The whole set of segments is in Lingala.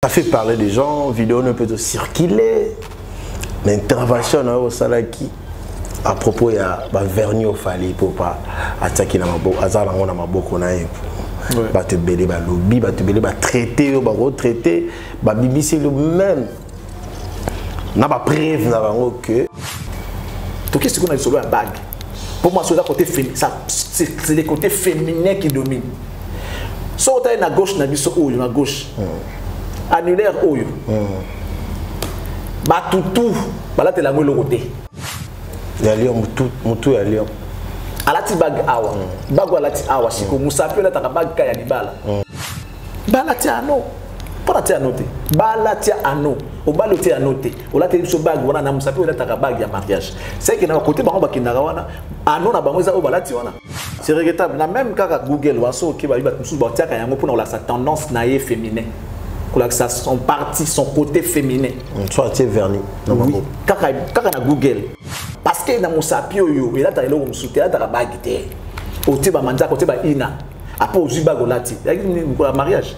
Ça fait parler des gens, vidéo ne peut circuler. L'intervention au Salaki à propos il y a vernis au fali pour pas attaquer na maboko azala ngona maboko na ye ba te belé ba lobby ba te belé ba traiter ba retraiter ba bibisi le même na ba preuve na bango que tout qu'est-ce qu'on a sur la bague pour moi sur le côté féminin ça c'est le côté féminin qui domine so ta na gauche na biso oyo na gauche annulaire oyo ba tutu bala te la ngwe le côté ya lion mutu ya lion alati bag awa bag alati awa siko musapi la taka bag kaya libala balati ano para ti anote balati ano o baloti anote o la te biso bag wana na musapi la taka bag ya mariage c'est que na côté bango bakindaka wana ano na bango eza o balati wana c'est regrettable na même kaka Google waso ki ba musu ba tiaka yango pour na sa tendance naie féminin pour ça son parti son côté féminin soit tu vernis oui kaka na Google parce que dans mon sapio yo il a ta elo msuté la ta bagité o te ba manza ko te ba ina après o ziba golati la mariage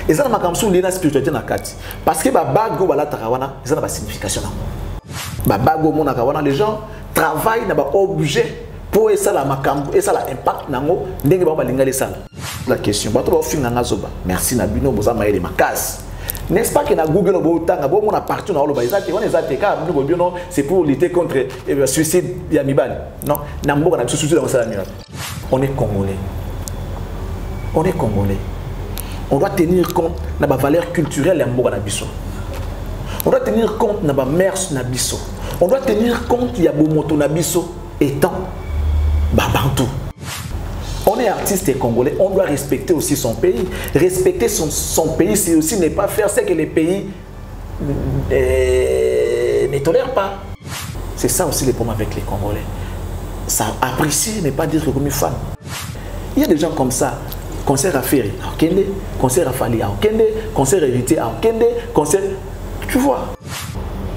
et ça na makamsu lina spiritualité na kati parce que ba bago bala ta wana ça na ba signification ba bago mona ka wana les gens travaillent na ba objet pour ça la makambu et ça la impact nango ndenge ba balinga les sala la question ba to ba finga ngazoba merci na bino boza maele makasi. N'est-ce pas que na Google on a partout dans le pays c'est pour lutter contre le suicide yamibal non on est congolais on doit tenir compte de la valeur culturelle on doit tenir compte de la mœurs on doit tenir compte qu'il y a bomoto nabiso étant babantou. On est artiste congolais, on doit respecter aussi son pays. Respecter son pays, c'est aussi ne pas faire ce que les pays ne tolèrent pas. C'est ça aussi le problème avec les Congolais. Ça apprécier, ne pas dire que comme une femme. Il y a des gens comme ça. Concert à Ferry, à Okende, concert à Fali, à Okende, concert évité à Okende, concert... Tu vois.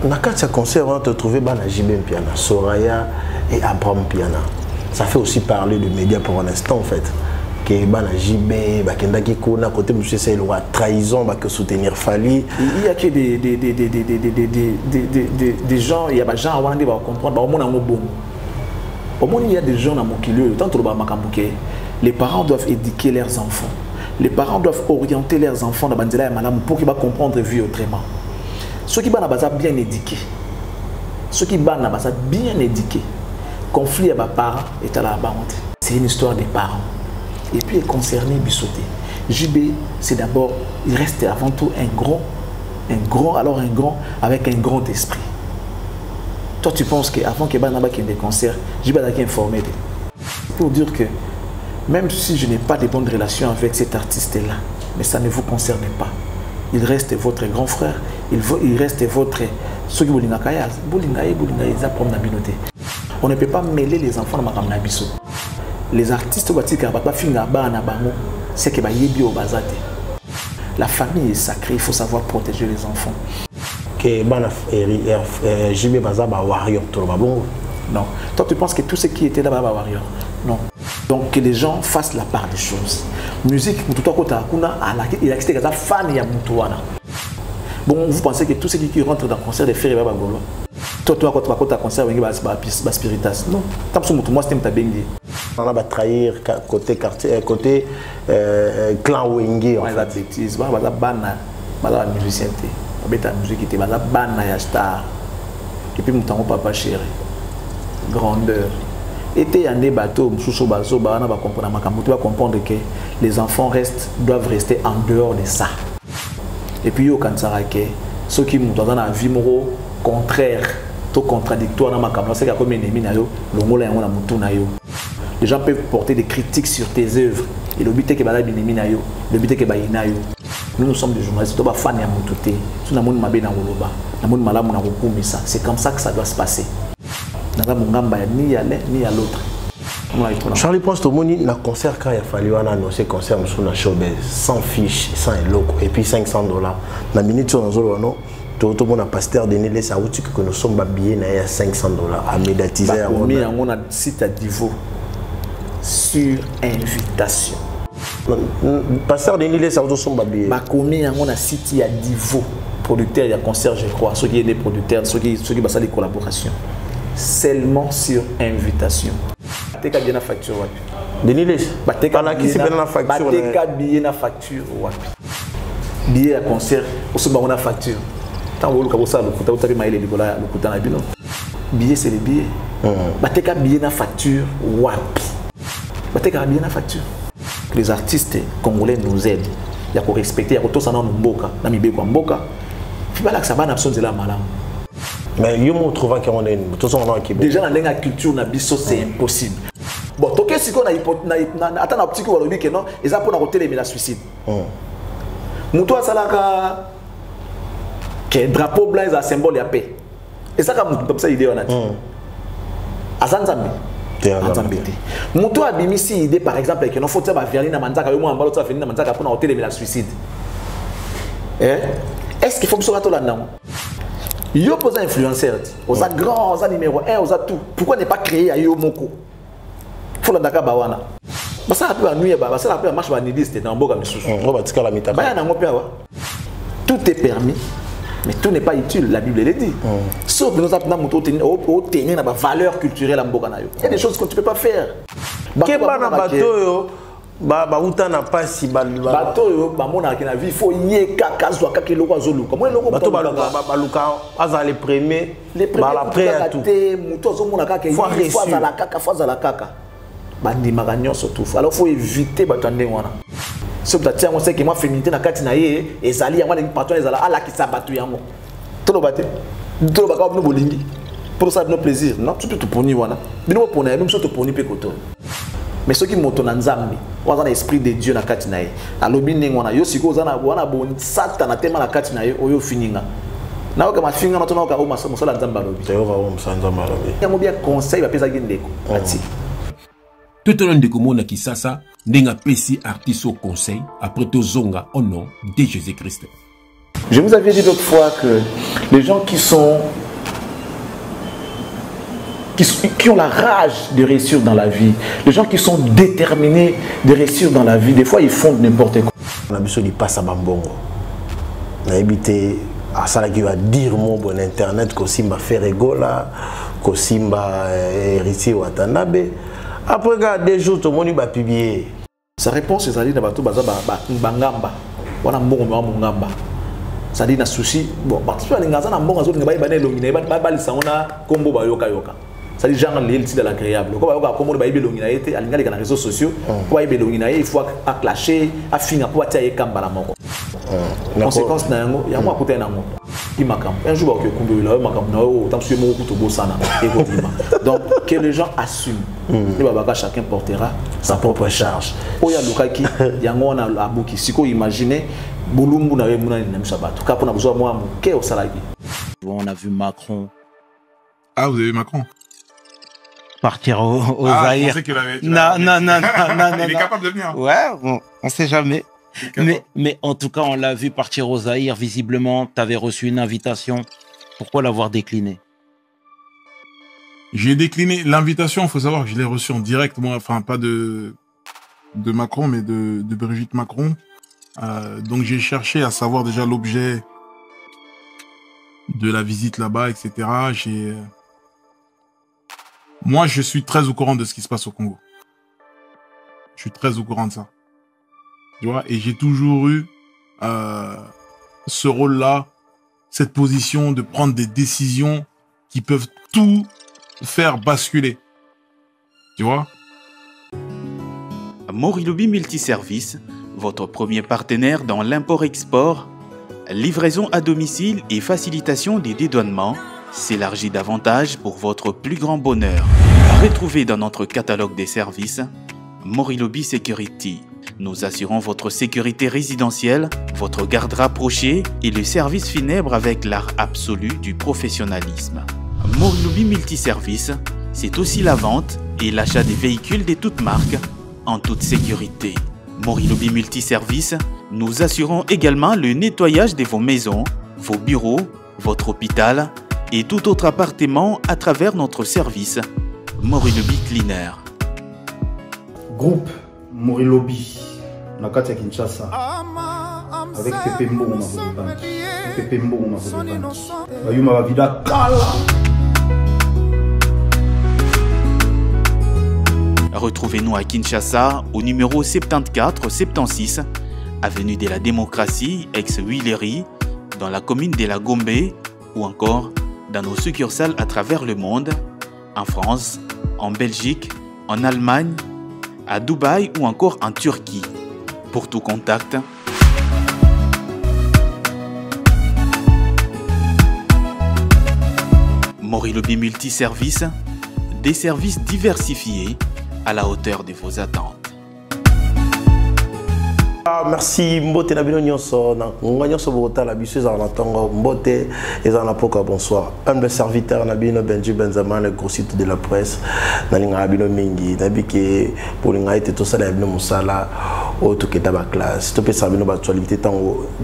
Dans ce concert, on va te trouver Bana Jibem Piana, Soraya et Abraham Piana. Ça fait aussi parler de médias pour un instant en fait. Que Bana JB, Bakendaki Kona, côté M. c'est la trahison, que soutenir Fali. Il y a que des gens, il y a des gens qui vont comprendre, au moins il y a des gens dans mon kilo, tant que les parents doivent éduquer leurs enfants. Les parents doivent orienter leurs enfants dans Bandela et Madame pour qu'ils vont comprendre la vie autrement. Ceux qui vont bien éduqués, ceux qui vont bien éduqués. Conflit à mes parents est à la bande. C'est une histoire des parents. Et puis concerné Bissoté. JB, c'est d'abord, il reste avant tout un grand avec un grand esprit. Toi, tu penses qu'avant qu'il y ait des concerts, JB a été informé. Pour dire que même si je n'ai pas de bonnes relations avec cet artiste-là, mais ça ne vous concerne pas. Il reste votre grand frère, il reste votre... Ceux qui vous on ne peut pas mêler les enfants dans ma biso. Les artistes c'est que la famille est sacrée, il faut savoir protéger les enfants. Non. Toi tu penses que tout ce qui était là-bas warrior? Non. Donc que les gens fassent la part des choses. Musique, il a été fan de bon, vous pensez que tout ce qui rentre dans le concert de Ferry Babagolo? Toi, quand tu as concert, tu as spiritas. Non, moi, c'est bengi. On va trahir côté quartier, côté clan Wenge. On va bêtise, on va banna, on va musicien, on va musique, on va banna ya star. Et puis, mon papa chéri, grandeur. Et tu as des bateaux, tu vas comprendre que les enfants doivent rester en dehors de ça. Et puis, quand ça ceux qui sont dans la vie contraire, tout contradictoire dans ma caméra, c'est comme ennemi na yo, longola yango na mutu na yo. Les gens peuvent porter des critiques sur tes œuvres. Et le but est que bala binemi na yo, le but est que baina yo. Nous sommes des journalistes, to ba fan ya mutu te. Tu na moni mabe na ngoloba, na moni malamu na kokumisa. C'est comme ça que ça doit se passer. Nanga mungamba ni à l'un ni à l'autre. Charlie Post au moni na concert quand il a fallu annoncer concert sur na showbiz sans fiche, sans logo et puis $500. La minute sur nos non. Tout le monde a pasteur de Nélé Saouti que nous sommes habillés à $500 à médiatiser. On a un site à Divo sur invitation. Pasteur Denis les autres sont babillés. Bah combien on a site il y a Divo producteur il y a concert je crois ceux qui sont des producteurs ceux qui basent les collaborations seulement sur invitation. Teka bien la facture wapi. Denis les. Bateka qui c'est bien la facture. Bateka bien la facture wapi. Billet à concert au se on a facture. Tant vous le ça le kuta vous avez maïle ligola le kuta na bino. Billet c'est les billets. Bateka bien la facture wapi. Bateka bien la facture. Les artistes congolais nous aident. Il y a pour respecter, il y a pour tout ça dans mboka, dans mibeko mboka. Il faut pas que ça va n'absence de la malam. Mais il y a un trouve qu'on est tout ça on qui déjà dans la culture na biso c'est impossible. Bon, toké si qu'on a attends un petit coup on dit que non, ils a pour na côté les suicide. Muto salaka que drapeau blanc est un symbole de paix. Et ça comme ça idée on a dit. Azanzambi. Muto abimisi idée par exemple que non faut ça va venir na manzaka yo mo ambalo ça venir na manzaka pour na côté les suicide. Est-ce qu'il faut que ce soit là dedans? Yo pose un influenceur, aux a grand, aux a numéro 1, aux a tout. Pourquoi ne pas créer à yo moko? Faut la daka bawana. Bah ça rappelle nuit bah ça rappelle marche vanidiste dans boka misusu. On va tika la mita. Bah na ngopia wa. Tout est permis, mais tout n'est pas utile, la Bible le dit. Sauf que nous avons moto tenir na valeur culturelle en boka na yo. Il y a des choses que tu peux pas faire. Ke bana bato yo ba uta na pasi bato yo ba mona ki na vie faut yeka kazwa ka kiloko azoluka moi loko bato baluka aza les premiers ba la pré à tout muto zo mona ka ke faza la kaka bandi maganyo surtout alors faut éviter bato ndenge wana so batia on sait que moi féminité na kati na ye ezali ya mwana patron ezala ala ki sabatu yango tolo bate tolo baka no bolingi pour ça no plaisir non tu peux te poni wana bino pona nous te poni pe koto. Mais ceux qui montent dans Nzambi, on a l'esprit de Dieu na katinae. Alobi nengwana yo siko ozana wana bon satana tema na katinae oyo fininga. Na oka mafinga na tona oka o masala Nzamba lobi. Teo va o Nzamba lobi. Ya mo bien conseil ba pesa ndeko. Ati. Tout le monde komona kisasa ndenga pesi artiste au conseil après to zonga au nom de Jésus-Christ. Je vous avais dit l'autre fois que les gens qui ont la rage de réussir dans la vie, les gens qui sont déterminés de réussir dans la vie, des fois ils font n'importe quoi. On a besoin de passer à Bambongo. On a évité à ça qui va dire mon bon internet que Simba Ferregola, que Simba héritier Watanabe. Après des jours tout le monde va publier. Sa réponse c'est à dire bato baza bangamba. Wana mbongo mungamba. Ça dit na souci bon parce que les gens na mbongo zo ngai ba ne longina ba lisa ona kombo ba yoka yoka. Ça dit genre l'élite de l'agréable. Quand on va comme on va y belongir à été à les réseaux sociaux, on va y belongir il faut à clasher, à finir pour attirer kambala moko. Conséquence na yango, ya moi côté na ngo. Qui makam. Un jour que kumbe là makam na o tant sur moko to bosana et donc que les gens assument. Les babaka chacun portera sa propre charge. Oya lukaki yango na abuki siko imaginer bulumbu na muna ni msaba. En tout cas pour na besoin moi ke au salagi. On a vu Macron. Ah vous avez vu Macron? Partir au Zaïre. Non. Il est capable de venir. Ouais, on sait jamais. Mais en tout cas, on l'a vu partir au Zaïre. Visiblement, tu avais reçu une invitation. Pourquoi l'avoir décliné? J'ai décliné l'invitation. Il faut savoir que je l'ai reçue en direct, moi. Enfin, pas de Macron, mais de Brigitte Macron. Donc, j'ai cherché à savoir déjà l'objet de la visite là-bas, etc. Moi, je suis très au courant de ce qui se passe au Congo. Je suis très au courant de ça. Tu vois, et j'ai toujours eu ce rôle-là, cette position de prendre des décisions qui peuvent tout faire basculer. Tu vois? Morilobi Multiservice, votre premier partenaire dans l'import-export, livraison à domicile et facilitation des dédouanements, s'élargit davantage pour votre plus grand bonheur. Retrouvez dans notre catalogue des services Morilobi Security. Nous assurons votre sécurité résidentielle, votre garde rapprochée et le service funèbre avec l'art absolu du professionnalisme. Morilobi Multiservice, c'est aussi la vente et l'achat des véhicules de toutes marques en toute sécurité. Morilobi Multiservice, nous assurons également le nettoyage de vos maisons, vos bureaux, votre hôpital et tout autre appartement à travers notre service Morilobi Cleaner. Groupe Morilobi, na kati ya Kinshasa avec Pepe Mbongo Makolobani. Pepe Mbongo Makolobani. Bayuma ba vida kala. Retrouvez-nous à Kinshasa au numéro 74-76, avenue de la Démocratie, ex-Huilery, dans la commune de la Gombe ou encore dans nos succursales à travers le monde, en France, en Belgique, en Allemagne, à Dubaï ou encore en Turquie. Pour tout contact, Morilobi Multiservice, des services diversifiés à la hauteur de vos attentes. Merci Mbote Nabino Nyonso, Nyonso Bogota, la Bissue Zarnatongo, Mbote et Zarnapoka, bonsoir. Humble serviteur Nabino Benji Benzama, le gros site de la presse, Nalinga Nabino Mingi, Nabike, Poulinga et tout ça, Nabino Moussala, autre que ta classe. Si tu peux savoir l'actualité, tant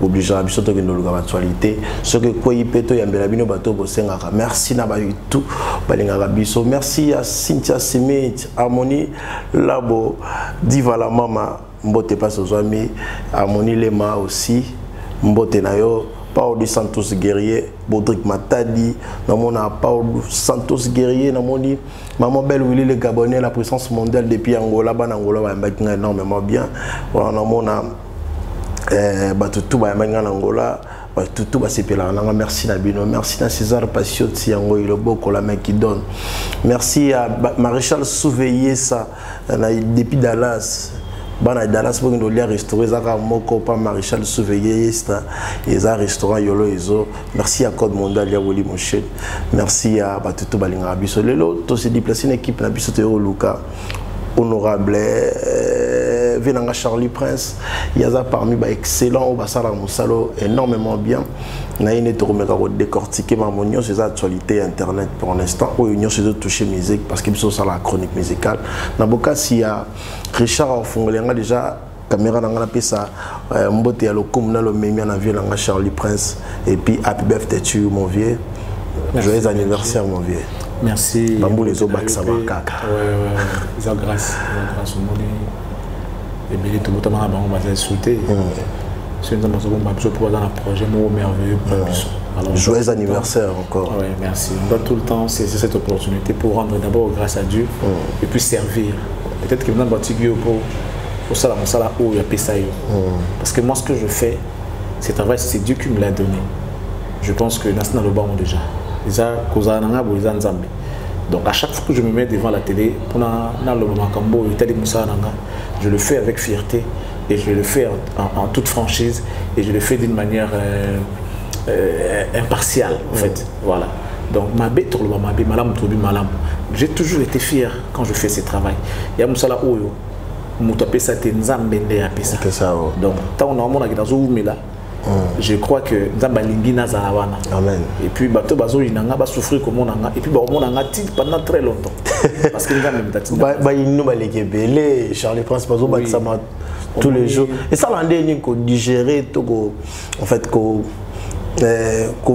obligé à Bissot que nous l'actualité. Ce que quoi il peut te yambela Bino Bato Bosengara. Merci Nabayu tout, Balinga Bisso. Merci à Cynthia Simit, Harmonie Labo, Diva la Mama. Mbote passe aux amis, Harmonie Lema aussi, Mbote Nayo, Paul Santos Guerrier, Baudric Matadi, Namona Paul Santos Guerrier, Namoni, Maman Belle Willy le Gabonais, la puissance mondiale depuis Angola, Angola va énormément bien. Namona Batutu va Angola. Tout va se péler. Merci Nabino, merci à César Passioti, le beau la main qui donne. Merci à Maréchal Souveillé ça depuis Dallas. Bana Dallas pour nous les restaurer zaka moko pa Maréchal Souveillé ça et ça restaurant yolo izo. Merci à Code Mondial ya Woli Monchet. Merci à Batutu Balinga Biso lelo to se déplacer une équipe na Biso Théo Luka honorable Venanga Charlie Prince yaza parmi ba excellent au basala musalo énormément bien na une to remeka ko décortiquer ma monio ces actualités internet pour l'instant ou union se toucher musique parce que Biso ça la chronique musicale na boka si ya Richard Fongolenga déjà caméra nanga pesa Mbote ya lokum na lo memi na Venanga Charlie Prince et puis happy birthday to you mon vieux. Joyeux anniversaire mon vieux. Merci. Bambou les autres ça va kaka. Ouais. Ils ont grâce au monde. Et bien tout le monde va s'insulter. C'est une façon pour dans un projet merveilleux pour joyeux anniversaire encore. Oui, merci. On doit tout le temps saisir cette opportunité pour rendre d'abord grâce à Dieu et puis servir. Peut-être que maintenant pour ça là où il y a Pessayo. Parce que moi ce que je fais, c'est Dieu qui me l'a donné. Je pense que dans le banc déjà. Donc à chaque fois que je me mets devant la télé, je le fais avec fierté et je le fais en toute franchise et je le fais d'une manière impartiale en fait. Voilà. Donc j'ai toujours été fier quand je fais ce travail. Il y a Moussala Oyo, Moutapesa Tenzambende Apesa. Donc tant on a là. Je crois que Zambalingi Nazarawana. Amen. Et puis bateau bazo inanga ba souffrir comme on a et puis ba on a pendant très longtemps. Parce que nous ba lekebele Charlie Prince bazo ba sama tous les jours. Et ça l'andé ko digérer to en fait ko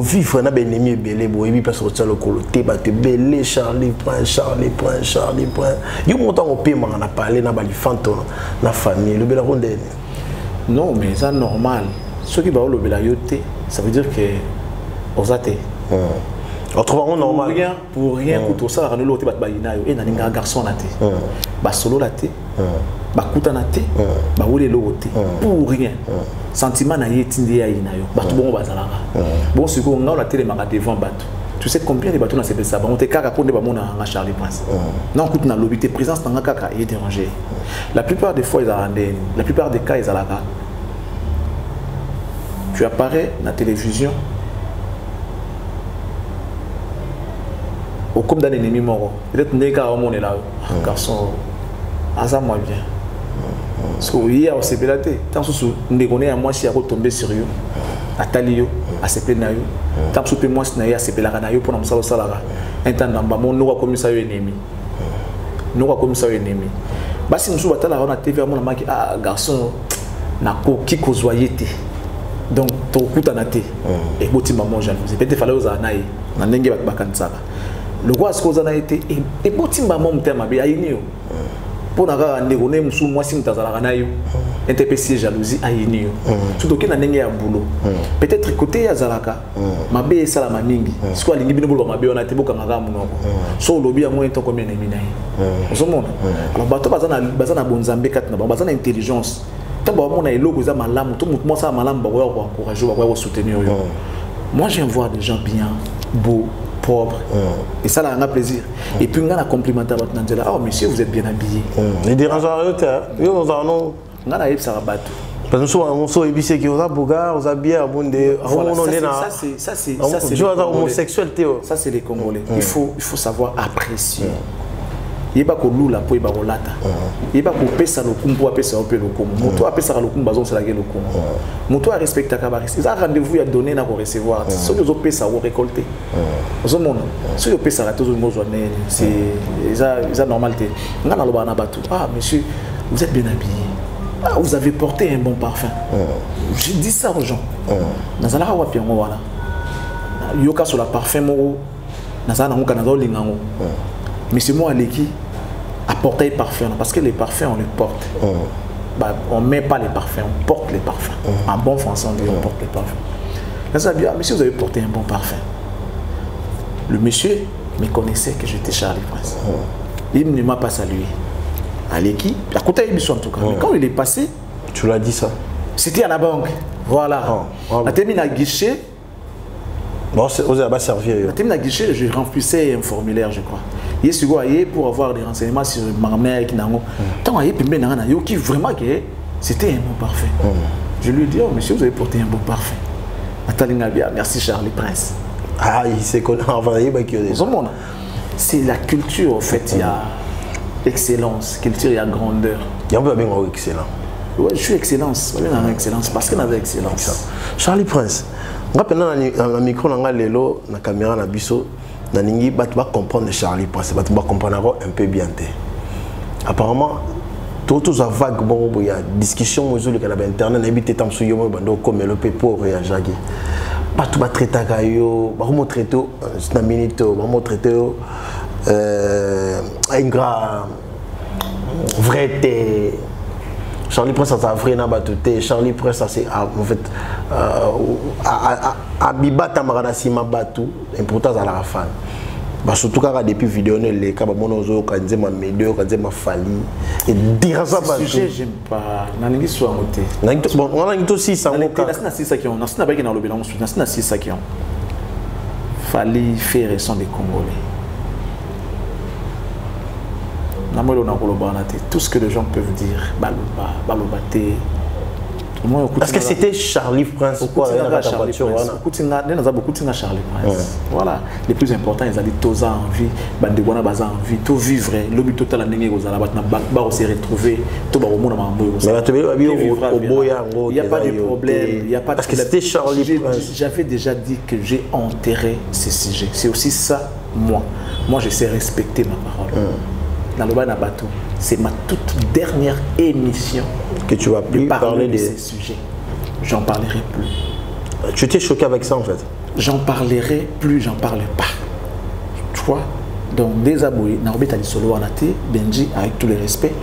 vivre na benemi belé boyebi parce que le coloté ba te belé Charlie Prince. Yo montant au paiement on a parlé na bali fanto na famille le bela ronde. Non mais ça normal. Ceux qui ont le bélayoté, ça veut dire que aux athées. Autrement normal. Pour rien, pour ça, on a l'autre baïna, et un garçon naté. Bah solo naté, bah kuta naté, bah où les l'autre. Pour rien. Sentiment na yetindi ya inayo. Bah tout bon bazalaka. Bon c'est qu'on a la télé maga devant bateau. Tu sais combien de bateaux dans ces ça? On te kaka pour des bamons à Charlie Prince. Non, écoute na lobby, tes présences dans kaka est dérangé. La plupart des fois ils arrêtent. La plupart des cas ils alaka. Tu apparais dans la télévision au comme d'un ennemi mort. Peut-être que les on est là. Garçon, ça moi bien. Parce que hier, on s'est pélaté. Tant que nous connaissons à moi si on tomber sur eux, à Talio, à se pénayo. Tant que moi si on s'est pélaté pour nous savoir un temps dans le monde, nous avons commis ça ennemi. Bah si nous sommes à la TV, on a dit ah garçon, n'a qui causoyété. Donc, tu as été et tu as été jaloux. Peut-être fallait aux anaïs. Le roi a été et tu as été pour naga ndekone musu mwasi mutazala na yo NTPC jalousie ayini yo surtout que na ndenge ya boulot peut-être côté ya zalaka mabe sala mamingi siko alingi bino bolo mabe ona te bokanga munoko so lobi ya moyen to combien na minayi ozomona alors bato bazana bonzambe kat na bazana intelligence to ba mona eloko za malamu to mutu mosa malamu ba ko encourager ba ko soutenir yo. Moi j'aime voir des gens bien beaux propre et ça là un plaisir et puis on a complimenté votre nandela oh monsieur vous êtes bien habillé les dérangeurs yo nous en on a eu ça rabat parce que souvent on soit ébissé qui on a boga on a bien abondé ça c'est homosexuel Théo ça c'est les Congolais il faut savoir apprécier yeba ko lula po yeba ko lata yeba ko pesa lokumbu apesa opé lokumbu moto apesa lokumbu bazon sala ke lokumbu moto a respecta ka ba ça rendez-vous ya donner na ko recevoir so yo pesa ko récolter ozo mona so yo pesa la tozo ngozwa né c'est ça normalité ngana loba na batu ah monsieur vous êtes bien habillé ah vous avez porté un bon parfum je dis ça aux gens nazala wa piango wala yoka sur la parfum mo nazana ngoka nazo lingango mais c'est moi qui apporter les parfums parce que les parfums on les porte bah, on met pas les parfums on porte les parfums en bon français on dit on porte les parfums là ça bien monsieur vous avez porté un bon parfum le monsieur me connaissait que j'étais Charlie Prince il ne m'a pas salué à l'équipe à côté de en tout cas mais quand il est passé tu l'as dit ça c'était à la banque voilà a terminé à guichet bon c'est aux abats servir a terminé à guichet je remplissais un formulaire je crois pour avoir des renseignements sur ma mère qui n'a tant qui vraiment que c'était un bon parfum. Je lui ai dit oh monsieur vous avez porté un bon parfum. Merci Charlie Prince. Ah il s'est connu c'est la culture en fait il y a excellence culture il y a grandeur. Il y a un peu bien excellent. Ouais je suis excellence excellence parce que avait excellence. Charlie Prince. Rappelle dans micro na lelo na caméra na biso. Naningi tu vas comprendre Charlie Prince, tu vas comprendre un peu bien. Apparemment, tous à vague bon il y a discussion aux autres sur internet n'habite tam sur yo bando comme le pour réagir. Pas tout va traiter kayo, ba comment traiter na minute, ba comment traiter ingrat vrai Charlie Prince ça vrai na batuté Charlie Prince ça c'est en fait abiba tamarana sima batu importance à la fan bah surtout quand depuis vidéo les cas monozo quand ma médio quand ma fali et dire ça pas sujet j'aime pas naningi soit moté bon on a aussi ça na sisa qui on na ba na lobela on na sisa qui on fali faire son des Congolais tout ce que les gens peuvent dire est-ce que c'était Charlie Prince ou quoi Charlie Prince voilà les plus importants ils ont dit tous envie envie tout vivre le but total à se retrouver il n'y a pas de problème il y a pas parce que c'était Charlie Prince j'avais déjà dit que j'ai enterré ces sujets c'est aussi ça moi je sais respecter ma parole dans le bas bateau, c'est ma toute dernière émission que tu vas plus parler de ces sujets. J'en parlerai plus. Tu étais choqué avec ça en fait? J'en parlerai plus, j'en parle pas. Tu vois? Donc désaboué, Naobi t'a dit solo anaté, Benji avec tous les respects.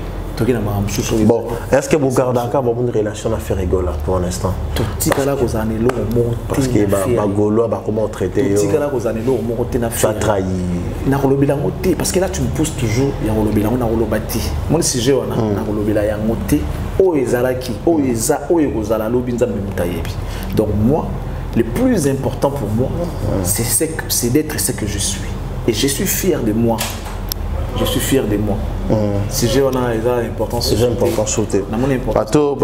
Bon, est-ce que vous gardez encore une relation à faire rigoler pour l'instant? Parce que Golo va comment traiter tu as trahi. Parce que là tu me pousses toujours mon sujet donc moi le plus important pour moi c'est d'être ce que je suis et je suis fier de moi. Je suis fier de moi. Si j'ai une importance, c'est important sauter. Bateau,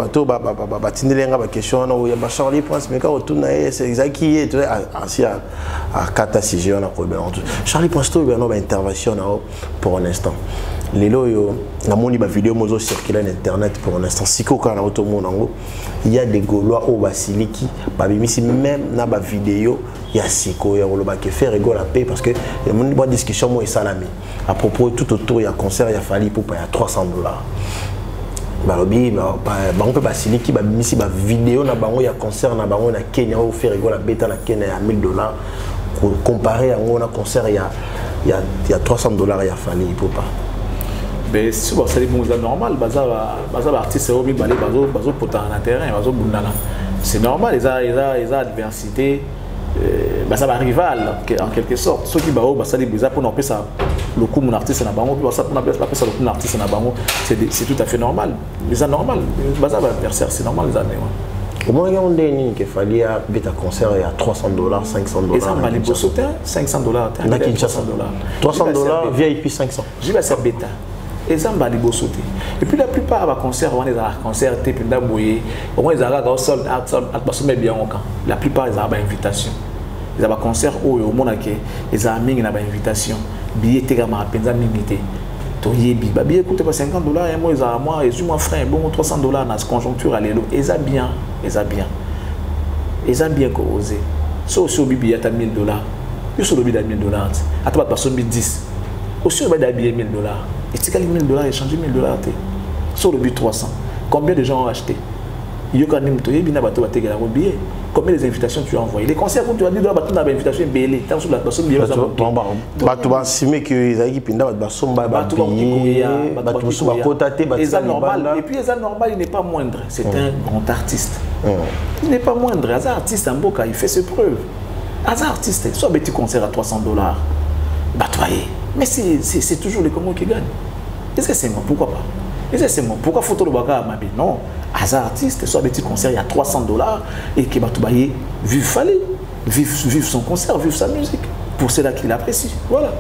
tindelenga ba question na ya ba Charlie Prince mais quand retourne c'est exact qui est assis à kata si j'ai na problème. Charlie Prince to ba intervention pour un instant. Lelo yo na moni ba vidéo mozo circuler sur internet pour un instant siko kana auto monango il y a des Gaulois au basiliki ba bimisi même na ba vidéo ya siko ya lo ba ke faire rigole la paix parce que mon bonne discussion moi et salami à propos tout autour il y a concert il y a fallu pour payer $300 balobi ba on peut basiliki ba bimisi ba vidéo na bango ya concert na bango na Kenya au faire rigole la bêta na Kenya à $1000 comparé à un concert il y a $300 il y a fallu pour pas. mais si vous savez bon c'est normal baza artiste au milieu bazo potant na terrain bazo bundana c'est normal ils a adversité ça va rival en quelque sorte ceux qui bao ça les bizarre pour n'empêcher ça le coup mon artiste na bango puis ça pour n'empêcher ça le coup mon artiste na bango c'est tout à fait normal mais c'est normal ça va adversaire c'est normal les années. Comment il y a un dernier qui fallait à un concert il y a $300 $500 et ça m'a les beaux $500 na Kinshasa $300 VIP 500 j'y vais faire bêta et ça m'a les beaux sauter et puis la plupart des concerts on les a concerts type d'amboyer au moins ils arrivent à sol parce que bien la plupart ils ont une invitation ils ont un concert où au monde ils ont une invitation billet téléma penza mingité to yebi ba billet coûte pas $50 et moi ils ont moi et moi frère bon $300 dans la conjoncture à l'élo ils ont bien causé so bibi à $1000 yo so bibi à $1000 à toi personne 10 aussi on va d'habiller $1000 et tu as $1000 et changer $1000 sur le but 300 combien de gens ont acheté yo quand même to yebi na bato ba tegela billet combien les invitations tu as envoyé les concerts où tu as dit doit bato na ba invitation belé tant sur la personne bien bato ba simé que ezaki pinda bato ba somba ba billet bato so ba kotate ba c'est normal et puis c'est normal il n'est pas moindre c'est un grand artiste il n'est pas moindre un artiste en boca il fait ses preuves un artiste soit petit concert à $300 bato mais c'est toujours les Congolais qui gagnent. Est-ce que c'est moi? Pourquoi pas? Est-ce que c'est moi? Pourquoi photo le bagarre ma bien? Non. Un artiste, soit petit concert, il y a $300 et qui va tout bailler, vivre son concert, vivre sa musique. Pour cela qu'il apprécie. Voilà.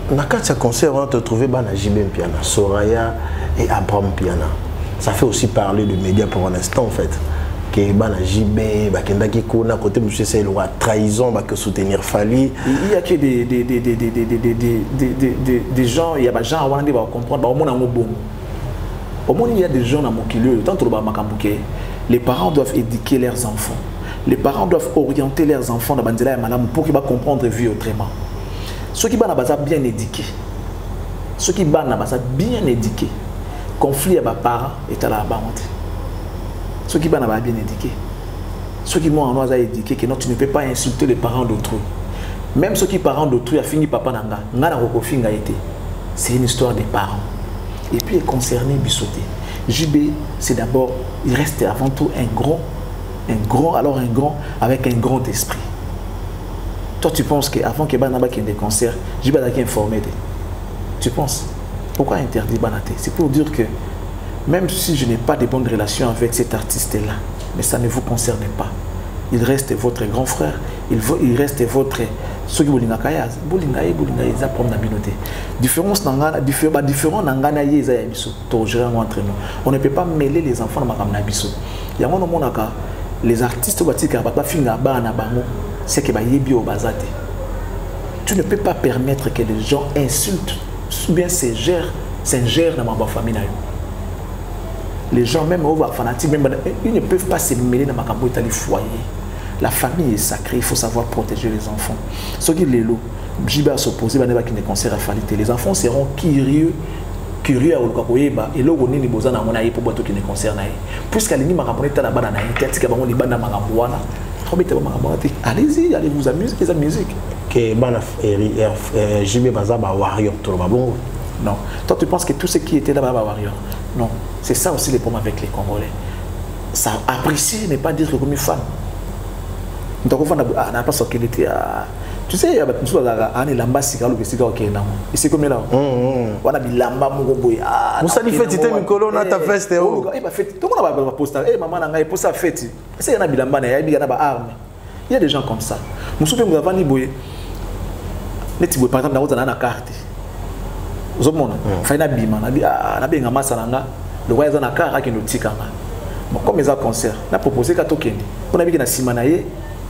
Dans ce concert, on va te trouver Jibem Piana, Soraya et Abraham Piana. Ça fait aussi parler de médias pour un instant en fait. Que bana Jibé, bakendaki kona côté monsieur c'est la trahison que soutenir Fali. Il y a que des gens, il y a des gens qui vont comprendre au monde au monde il y a des gens dans mon kilo tant que les parents doivent éduquer leurs enfants. Les parents doivent orienter leurs enfants dans bandela madame pour qu'ils va comprendre vie autrement. Ceux qui bana baza bien éduqués. Ceux qui bana baza bien éduqués. Conflit à parents est à la bande. Ceux qui sont bien éduqués, ceux qui m'ont éduqué que non, tu ne peux pas insulter les parents d'autrui. Même ceux qui sont parents d'autrui a fini papa nanga, c'est une histoire des parents. Et puis est concerné Bissoté. JB, c'est d'abord, il reste avant tout un grand avec un grand esprit. Toi tu penses qu'avant que Banaba ait des concerts, JB a informé. Tu penses? Pourquoi interdit Banaté? C'est pour dire que même si je n'ai pas de bonnes relations avec cet artiste-là, mais ça ne vous concerne pas. Il reste votre grand frère, il reste votre... Ce qui est différence différent entre nous. On ne peut pas mêler les enfants dans il y a les artistes c'est que tu ne peux pas permettre que les gens insultent ou bien s'ingèrent dans ma famille. Les gens, même fanatiques, ils ne peuvent pas se mêler dans ma foyer. La famille est sacrée, il faut savoir protéger les enfants. Ce qui est le Jiba s'opposer, les enfants seront curieux à Olukakoyeba et là on est besoin na mona pour bato qui ne concerne puisqu'à l'ini makaponeta na bana na intertika bango ni bana makambuana allez-y, allez vous amuser les musique que bana Jibe baza ba warrior to ba bongo. Non, toi tu penses que tout ce qui était là-bas va warrior. Non, c'est ça aussi les problèmes avec les Congolais. Ça apprécier mais pas dire que comme une femme. Donc on n'a pas ce qu'il était à... Tu sais, il y a des choses à lamba si calou que si calou qui est là. Ici comme là. On a mis lamba mon boy. Ah. Moussa ni fête était mikolo na ta fête oh. Eh bah fête. Tout le monde va poster. Eh maman n'a pas ça fête. C'est y a bilamba na y a ba arme. Il y a des gens comme ça. Moussa peut nous avoir ni boy. Neti boy par exemple dans la carte. Zomona. Faina bima na bi na benga masalanga. Le roi est dans la carte qui nous tikanga. Bon comme ils ont concert, n'a proposé ka tokeni. On a vu que na simanaye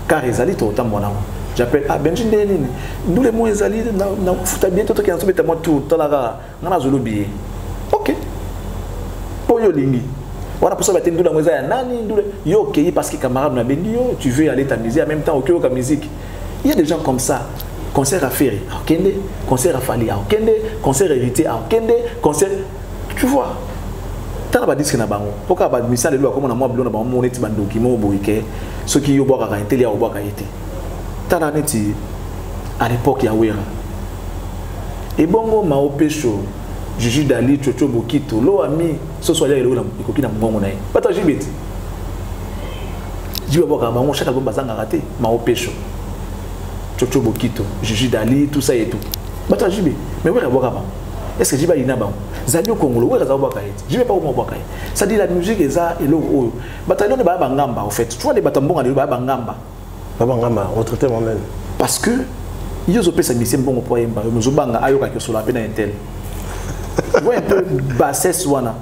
car ezali to tambona. J'appelle à Benjin Denini. Nous les mots ezali na futa bien tout qui en soumet moi tout tala na zolobi. OK. Poyo lingi. Wana pour ça ba tendu la moza ya nani ndule yo OK parce que camarade na bengi yo tu veux aller t'amuser en même temps OK au musique. Il y a des gens comme ça. Concert à Ferry, à Okende, concert à Fali, à Okende, concert hérité à Okende, concert tu vois. Tant ba disque na bango. Pourquoi ba misale lo comme na moi blona ba mo neti bando ki mo boike. Ceux qui yo boka ka inteli ya boka été. À l'époque, il y a Ouera. Et bongo Mao Pécho, Gigi Dali, Chocho Bokito, lo ami, ce soit là et là, il copine à mon monnaie. Pas toi, Jibit. Je vais voir mon chaque album bazanga raté, Mao Pécho, Chocho Bokito, Gigi Dali, tout ça et tout. Pas toi, Jibit. Mais où est-ce que est-ce que Jiba Ina Bao Zali au Congo, où est-ce que je vais pas au Mobakaï. Ça dit la musique est ça et l'eau. Bataillon de Babangamba, en fait. Tu vois les bataillons à Babangamba. Babangamba, retraité moi-même. Parce que ils ont fait ça, mais c'est bon pour y aller. Nous avons ayoka que sur la peine intel. Voyez un peu bassesse wana.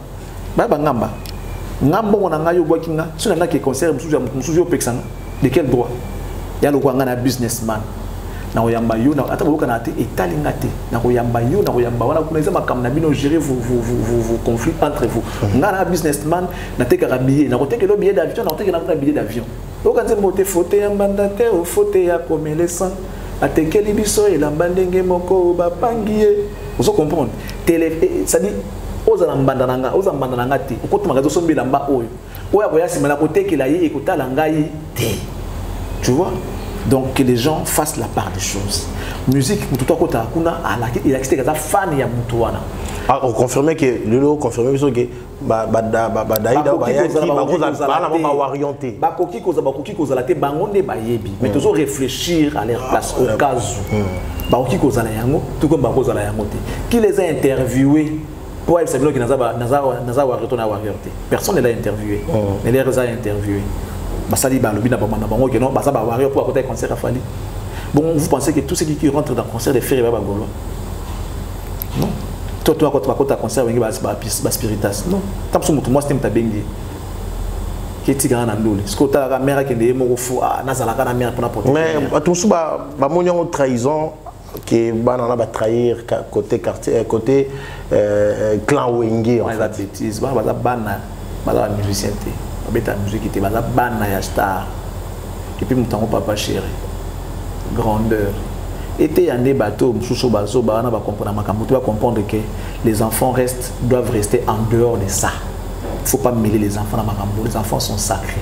Babangamba. Ngambo wana ngayo bokinga. Si on a qui concert, musujo pexanga. De quel droit? Il y a le quoi ngana businessman. Na oyamba yo na ata boka na te etalinga te na oyamba yo na oyamba wana kunaiza makamna bino gérer vos conflits entre vous ngana businessman na te karabier na kote ke lo billet d'avion na kote ke na billet d'avion okanze mote faute ya mandate o faute ya komelesa atekeli biso elamba ndenge moko bapangie ozo comprendre télé ça dit oza mbandana nga te okotuma ngazo sombela mba oyo oya koyasi mana kote ke la ye ekotala ngai te tu vois. Donc que les gens fassent la part des choses. Musique, tout à côté, il a été fan de Moutouana. On confirmait que le confirmait que mais toujours réfléchir à leur place au cas où. Qui les a interviewés pour être que personne ne l'a interviewé. Mais les a interviewés. Basali balobi na bamana bango que non basa ba warrior pour côté concert à Fali. Bon, vous pensez que tous ceux qui rentrent dans le concert des frères ba golo? Non. Toi quand tu concert wengi ba spiritas. Non. Tant que moi c'était ta bengi. Qui tigana na ndoli. Ce que ta caméra qui ndé moko fou na zala kana mère pour n'importe. Mais tout ça ba monyo trahison que banana ba trahir côté quartier côté clan wengi en fait. La bêtise, ba bana ba musicien té. La musique était la banne ya star et puis mon papa chéri grandeur était un bateau sous bazo bana va comprendre makambo tu vas comprendre que les enfants doivent rester en dehors de ça. Il faut pas mêler les enfants dans makambo, les enfants sont sacrés.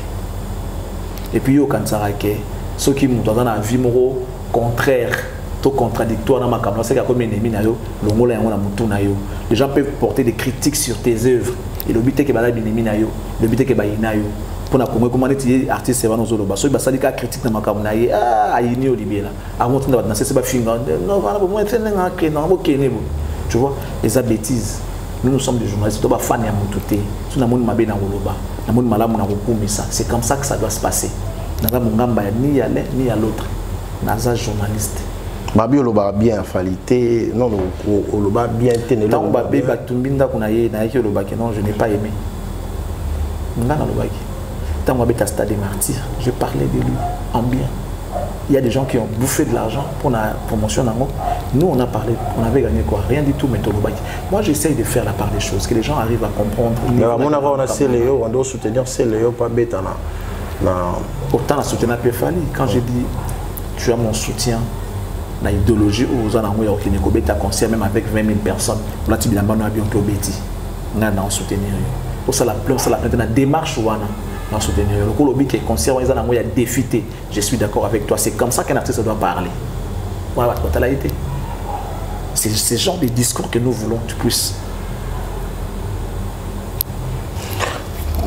Et puis yo kansara ke ceux qui montent dans la vie moro contraire tout contradictoire dans makambo c'est comme ennemi na yo longola yango na mutu na yo. Les gens peuvent porter des critiques sur tes œuvres. Et le but est que bala binimina yo, le but est que baina yo. Pour na comment est artiste c'est va nous oloba. So ba salika critique na makambo na ye ayini olibela. Avant de danser c'est pas finga. Non voilà pour moi c'est nga que non bo kene bo. Tu vois, les bêtises. Nous sommes des journalistes, to ba fan ya mututé. Tu na moni mabe na oloba. Na moni malamu na kokumisa. C'est comme ça que ça doit se passer. Naza mungamba ya ni ya l'un ni à l'autre. Naza journaliste. Babi oloba bien falité non oloba bien tenez tant babi batumbinda kuna ye na yeki oloba que non je n'ai pas aimé ngana oloba ki tant babi ta stade des martyrs je parlais de lui en bien. Il y a des gens qui ont bouffé de l'argent pour la promotion nango. Nous on a parlé, on avait gagné quoi, rien du tout mais oloba ki moi j'essaye de faire la part des choses que les gens arrivent à comprendre. Mais à mon avis on a Céléo on doit soutenir Céléo pas bêta na autant la soutenir peut fallu quand j'ai dit tu as mon soutien. La idéologie où vous en avez aucun écobeta concert même avec 20 000 personnes. Là tu dis la bonne avion que obéti. On a dans soutenir. Pour ça la démarche ou on a soutenir. Le colobi qui est concert ils en ont défité. Je suis d'accord avec toi. C'est comme ça qu'un artiste doit parler. Voilà tu as été. C'est ce genre de discours que nous voulons que tu puisses.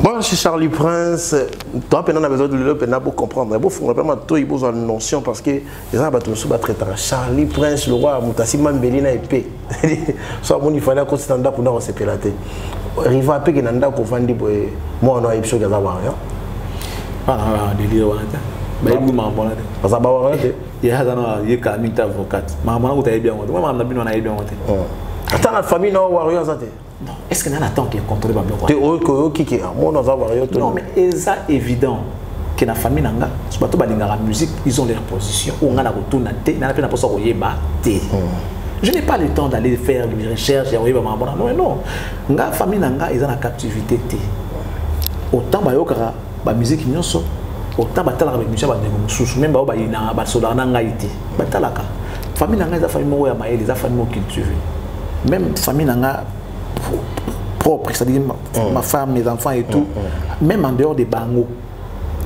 Bon, chez Charlie Prince, toi, on a besoin de le pour comprendre. Il faut vraiment besoin de notion parce que les gens sont très très Charlie Prince, le roi, Moutassi Mambelina épée. Soit il fallait qu'on s'entende pour nous se pélater. Riva Pé qui n'a pas qu'on vende pour moi on a eu chose à voir. Ah, délire voilà. Mais il m'a bon là. Parce que bah il y a un il y a quand même avocat. Maman vous avez bien monté. Moi maman on a bien monté. Attends la famille non warrior ça. Non, est-ce que nous attend qui est contrôlé par le Non, mais c'est évident que la famille n'a pas la musique, ils ont leur position. On a la retourne à thé, je n'ai pas le temps d'aller faire des recherches. Non, la famille n'a pas la captivité. Autant la musique, autant la musique, même la soda n'a été. La famille n'a pas la famille culturelle. Même famille n'a propre, c'est-à-dire ma femme, mes enfants et tout, même en dehors des bangos,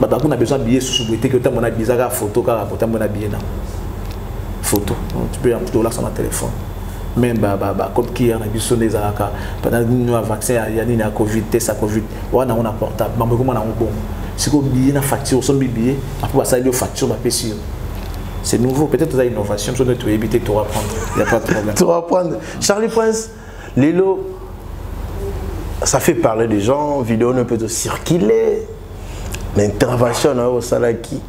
On a besoin de billets sous que tu as bizarre photo car tu as billet photo. Tu peux un $1 sur mon téléphone. Même comme qui a besoin des aracas pendant nous vaccin il y a Covid test à Covid on a un portable mais comment on a un bon si vous billet na facture son billet après ça il y a facture ma sûr c'est nouveau peut-être une innovation je dois éviter de reprendre il y a pas de problème tu reprendre Charlie Prince Lilo ça fait parler des gens vidéo ne peut circuler l'intervention au salaki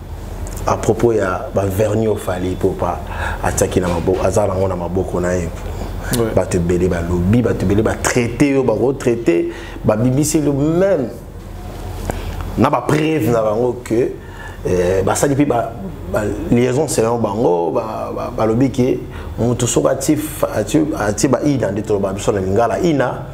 à propos il y a vernis au fallait pour pas attaquer na maboko azala ngona maboko na ye ba te belé ba lobby ba te belé ba traiter ba retraiter ba bibisi le même na ba preuve na bango que ba ça depuis ba liaison c'est un bango ba lobby que on tout so actif ba ina de to ba biso na lingala ina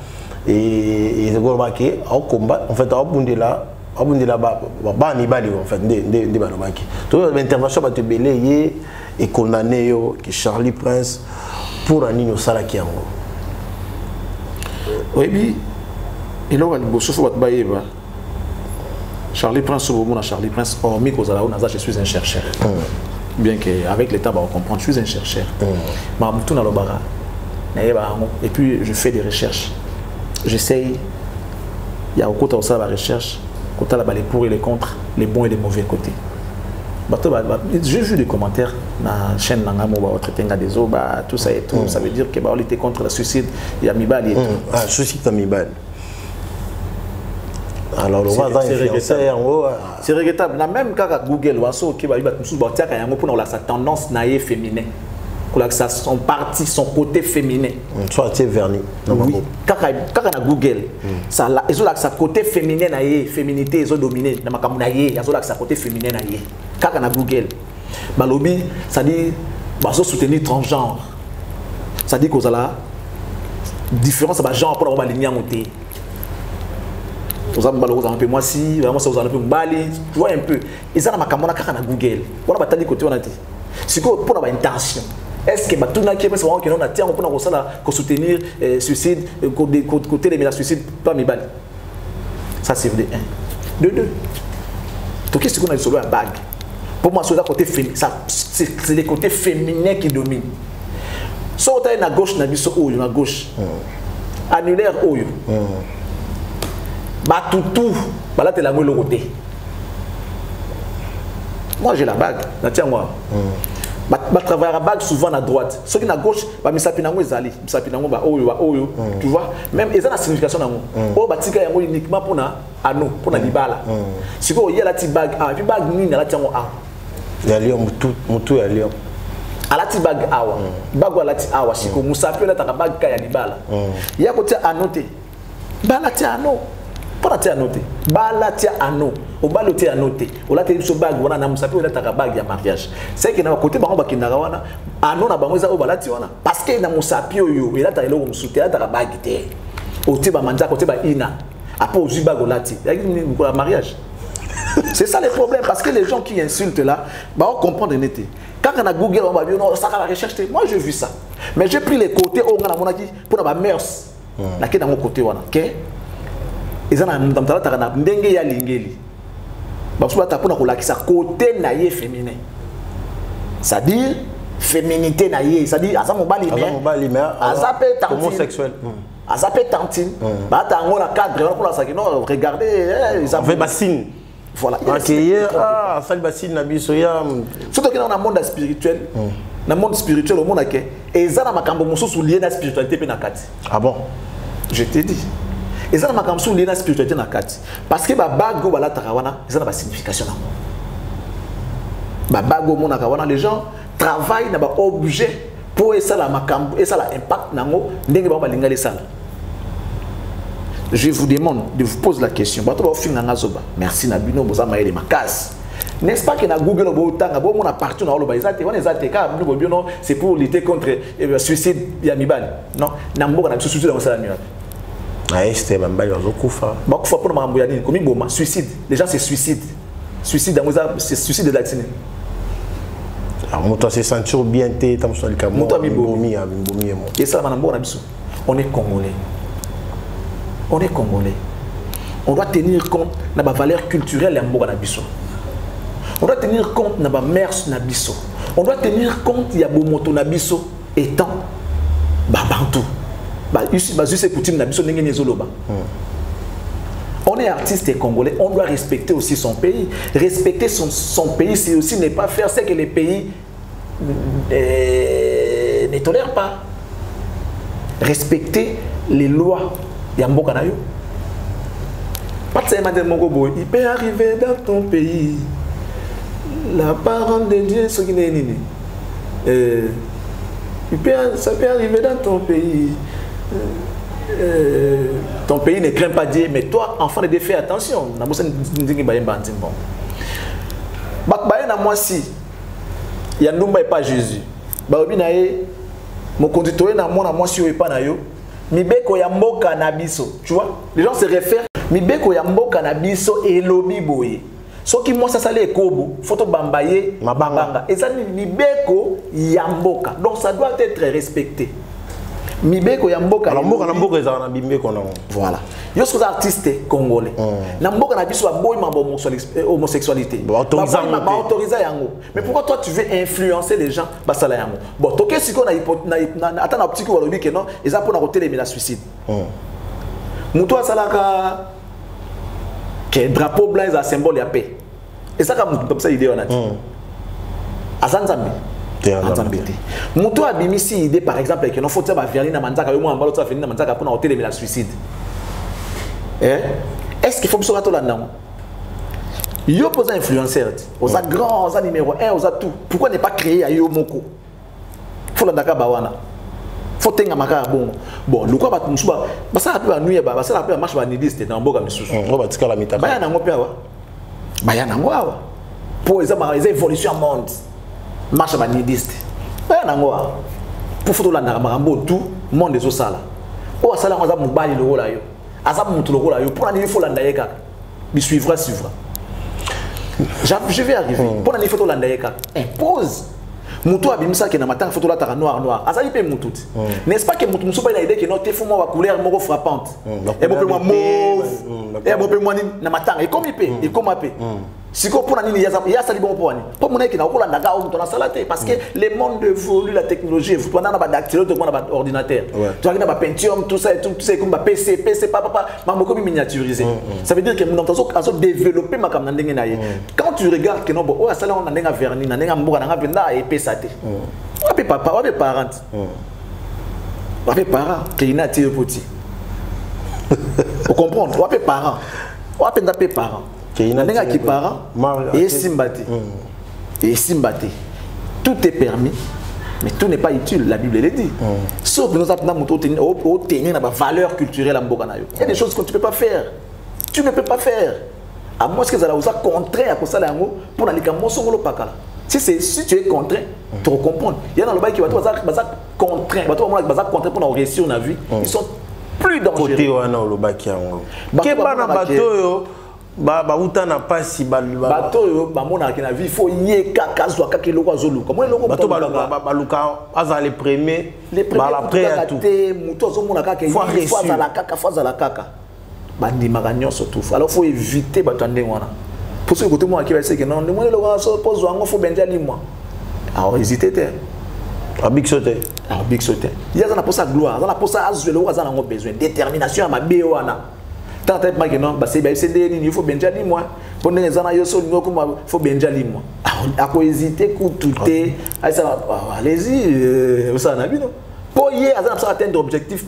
et go ba que au combat en fait au bundela ba ni bali en fait de ba lobaki to l'intervention ba te belé et condamné que Charlie Prince pour un nino salaki yango oui bi elo ali bosso fo ba yeba Charlie Prince au moment Charlie Prince hormis qu'aux ala je suis un chercheur bien que avec l'état on comprend je suis un chercheur ma mutu na lobara et puis je fais des recherches j'essaye il y a au côté au ça la recherche côté là les pour et les contre les bons et les mauvais côtés. J'ai vu des commentaires dans la chaîne des eaux, tout ça et tout. Ça veut dire qu'on était contre le suicide. Il y a Mibal et tout. Ah, suicide à Mibal. Alors, c'est regrettable. Même quand Google, sa tendance naïve féminin. Son parti, son côté féminin. Soit tu es verni. Oui. Quand on a Google, ils ont sa côté féminin, féminité, ils ont dominé. Ils ont sa côté féminin. Quand on a Google, lobby, ça dit soutenir transgenre. Ça dit qu'on a la différence de genre pour avoir la ligne à monter. Vous avez un peu moi si, vraiment ça vous avez un peu Bali, tu vois un peu. Ils ont la Google. On a dit côté on a dit. C'est pour avoir une intention. Est-ce que tout le monde qui est pour soutenir le suicide, côté des médias suicides, pas mes balles. Ça c'est de 1. De 2. Donc qu'est-ce qu'on a sur la bague? Pour moi, c'est les côtés féminins qui dominent. Soit on est à gauche, on est à gauche. Annulaire, on est tout. Là, tu es la moelle côté. Moi, j'ai la bague. Tiens-moi. Je travaille à la bague souvent à droite. Ceux qui sont à gauche, je tu vois, même ils ont la signification. Ils uniquement pour nous, pour nous. Si vous avez la petite bague, puis bague ni la tiens a. Il y a lion mutu ya lion. Ala ti bague awa. Bague ala ti awa siko musapi la ta bague ka ya libala. Il y a côté annoté. Bala ti anno. Pour la noter. Bala ti anno. Au balo ti annoté. Au la ti so bague wana na musapi la ta bague ya mariage. C'est que na côté bango bakindaka wana anno na bango za o bala ti wana parce que na musapi yo ela ta eloko musuti la ta bague te. O ti ba manza côté ba ina. Après au bague o lati. Ya ki ko mariage. C'est ça le problème parce que les gens qui insultent là, on comprend de netté. Quand on a Google, on va dire non, ça va la recherche. Moi j'ai vu ça. Mais j'ai pris les côtés pour la mœurs. Là qui est dans mon côté voilà. OK? Ils ont dans ta la ndenge ya lingeli. Parce que tu as pour la qui ça côté naïe féminin. C'est-à-dire féminité naïe, c'est-à-dire à ça mon bali mais à ça peut être homosexuel. À ça peut être tantine. Bah tu as un cadre pour la ça non regardez ils ont fait bassine. Voilà. Ah, ça le bassine na biso ya. Surtout que dans le monde spirituel, dans le monde spirituel au monde aké, et ça na makambo mususu lié na spiritualité pe na kati. Ah bon? Je t'ai dit. Et ça na makambo mususu lié na spiritualité na kati. Parce que ba bago bala tarawana, ça na ba signification na. Ba bago mona kawana les gens travaillent na ba objet pour ça la makambo et ça la impact nango ndenge ba balinga ça. Je vous demande de vous poser la question. Merci Nabino Bozama et ma casse. N'est-ce pas que na Google on a partout dans le c'est pour lutter contre le suicide Yamibal. Non, Nambo na suicide dans la nuit. Ah, c'était même pas yokufa. Bakufa pour ma mbuyani comme boma suicide. Les gens c'est suicide. Suicide dans c'est suicide de l'accident. Alors moi toi c'est sentir bien té tam sur le camo. Et ça manambo na biso. On est congolais. On est congolais. On doit tenir compte de la valeur culturelle et de On doit tenir compte de la mère Nabiso. On doit tenir compte de la moto Nabiso étant Bantou. On est artiste congolais, on doit respecter aussi son pays. Respecter son pays, c'est aussi ne pas faire ce que les pays ne tolèrent pas. Respecter les lois. Yambokanayo. Il peut arriver dans ton pays. La parole de Dieu, ce qui n'est ni. Ça peut arriver dans ton pays. Ton pays ne craint pas Dieu, mais toi, enfant de Dieu, fais attention. Moi, si il y a pas Jésus. Mon conducteur n'a moi si pas nayo. Mibeko ya mboka na biso. Tu vois, les gens se réfèrent. Mibeko ya mboka na biso et lobi boye. Ce qui moi ça salé kobo, photo bambaye, mabanga. Et ça mibeko ya mboka. Donc ça doit être respecté. Mibeko ya mboka. Alors mboka na mboka ezana bimeko na. Voilà. Yo sont artistes congolais. Na mboka na biso boy ma homosexualité. Autoriser yango. Mais pourquoi toi tu veux influencer les gens basala yango? Bon, toké siko na attends na petit ko walobi que non, eza pour na côté les suicide. Muto asalaka que drapeau blanc est un symbole de paix. Et ça comme ça idée on a dit. Azanzambi. Muto abimisi idée par exemple que non faut ça ba verni na manzaka yo mo ambalo ça fini na manzaka pour na hôtel de la suicide. Est-ce qu'il faut que ce soit là dedans? Yo pose un influenceur, aux grands, aux numéro 1, aux tout. Pourquoi ne pas créer à yo moko? Faut la daka bawana. Faut tenga maka bon. Bon, le quoi ba musuba, ba ça peut nuit ba ça peut marche ba nidiste dans boka misusu. On va tika la mita. Ba yana ngopia wa. Ba yana ngwa. Pour les évolutions monde. Marche ba nidiste. Ba yana ngwa. Pour photo la marambo tout monde des osala. O sala ngoza mubali le rola yo. Azab mutu le rola yo pour il faut landaye kaka. Il suivra. Je vais arriver. Pour la photo l'andayeka. Impose. Mutu abimisa ke na matanga photo la taka noir. Azali pe mutu. N'est-ce pas que mutu musu pas l'idée que notre fuma wa couleur moko frappante. Et bon peu moi mauve. Et bon peu moi na matanga. Et comme il paie, et comme il paie. Si ko pour nini ya sali bon pour ani. Pour mon ki na ko landaga o mutu na salate parce que le monde évolue, la technologie évolue. Toi na ba dactylo, toi na ba ordinateur. Toi na ba Pentium, tout ça comme ba PC papa mako miniaturisé. Ça veut dire que mon a développer ma comme ndenge na ye. Quand tu regardes que non bon, oh ça là on a ndenge verni, na ndenge mboka na venda et pesate. Wapi papa, wapi parent. Wapi parent, que ina tire petit. Vous comprenez? Wapi parent. Wapi ndape parent. Nenga qui parent et simbati. Et simbati. Tout est permis, mais tout n'est pas utile, la Bible le dit. Sauf que nous avons tenir la valeur culturelle en Boganayo. Il y a des choses que tu ne peux pas faire. Tu ne peux pas faire. À moins que ça soit contraint à ça pour aller comme Mosongolo Pakala. Si tu es contraint, tu comprends. Il y a dans le bail qui va être contraint. Pour réussir la vie. Ils sont plus dangereux. Côté le bail qui uta na pasi bato yo bamona ki na vie faut yeka kazwa kakelo zolu comment eloko bato baluka aza les premiers la prêt à tout muto zomona kaka faza la kaka bandima ganyo surtout alors faut éviter bato ndenge wana pour ce côté moi qui va dire que non moi le so pose wango faut benja limwa alors hésiter te abik sauter il y a na posa gloire na posa azwe le waza na besoin détermination ma be wana. Tant que tu non, il faut bien dire moi. Pour les gens il faut bien dire moi. À quoi hésiter, coûter, allez-y, ça n'a pas. Pour y atteindre l'objectif,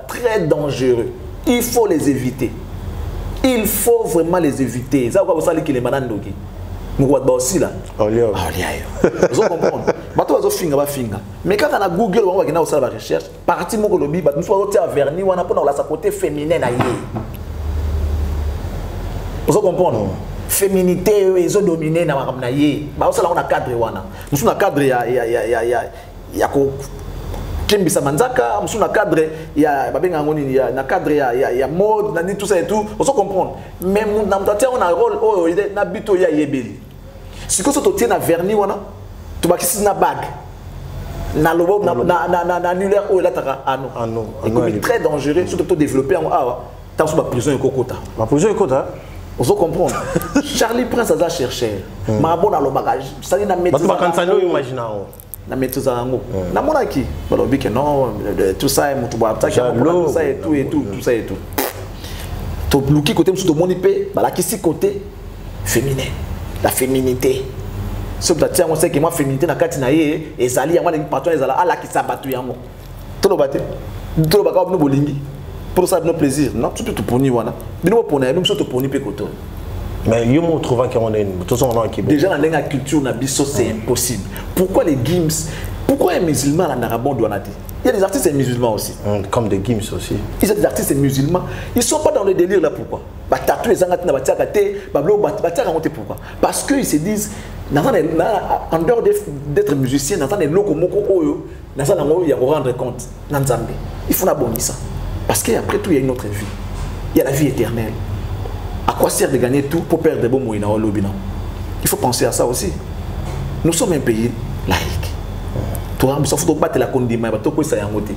très dangereux. Il faut les éviter. Il faut vraiment les éviter. C'est pourquoi vous savez qu'il est malade. Nous aussi là. Vous comprenez? Mais quand on a Google, on va faire la recherche. Parti mon lobby, nous sommes vernis, on a pour la côté féminin. Vous comprenez? Féminité, ils ont dominé dans la ramnaye. Bah ça là on a cadre nous sommes cadre ya ko Kimbisa Manzaka, nous sommes cadre ya babenga ngoni ya cadre ya mode, na tout ça et tout. Vous comprenez? Mais on a un rôle oh na bito ya yebeli. Si que tu tiens na vernis wana, tu vas kissi na bague. Na lobo na annulaire ou la taka ano. Et comme très dangereux surtout développer en tant que prison et kokota. Ma prison et kokota. Vous comprenez? Charlie Prince a cherché. Marabon a le bagage. Ça dit na maîtrise. Na maîtrise ango. Na mona qui? Balobi que non, tout ça est mutuba, tout ça et tout et tout, tout ça et tout. To bloquer côté monsieur de monipé, bala qui si côté féminin. La féminité. Ce que tu as on sait que moi féminité na kati na ye ezali yango les patron ezala ala ki sabatu yango. To lo baté. To lo baka no bolingi. Pour ça, nos plaisirs. Non, tu peux te poni, voilà. Bino poni, nous sommes te poni pécoto. Mais il me trouve qu'on est une. Déjà, dans la culture, c'est impossible. Pourquoi les Gims? Pourquoi un musulman en arabe doit naître? Il y a des artistes musulmans aussi. Comme des Gims aussi. Il y a des artistes musulmans. Ils ne sont pas dans le délire là. Pourquoi? Pourquoi? Parce qu'ils se disent, en dehors d'être musicien, il faut rendre compte. Il faut abonner ça. Parce qu'après tout, il y a une autre vie. Il y a la vie éternelle. À quoi sert de gagner tout pour perdre des bons moyens au lobby? Il faut penser à ça aussi. Nous sommes un pays laïque. Tu vois, il faut battre la condamnation. Il faut que ça ait un côté.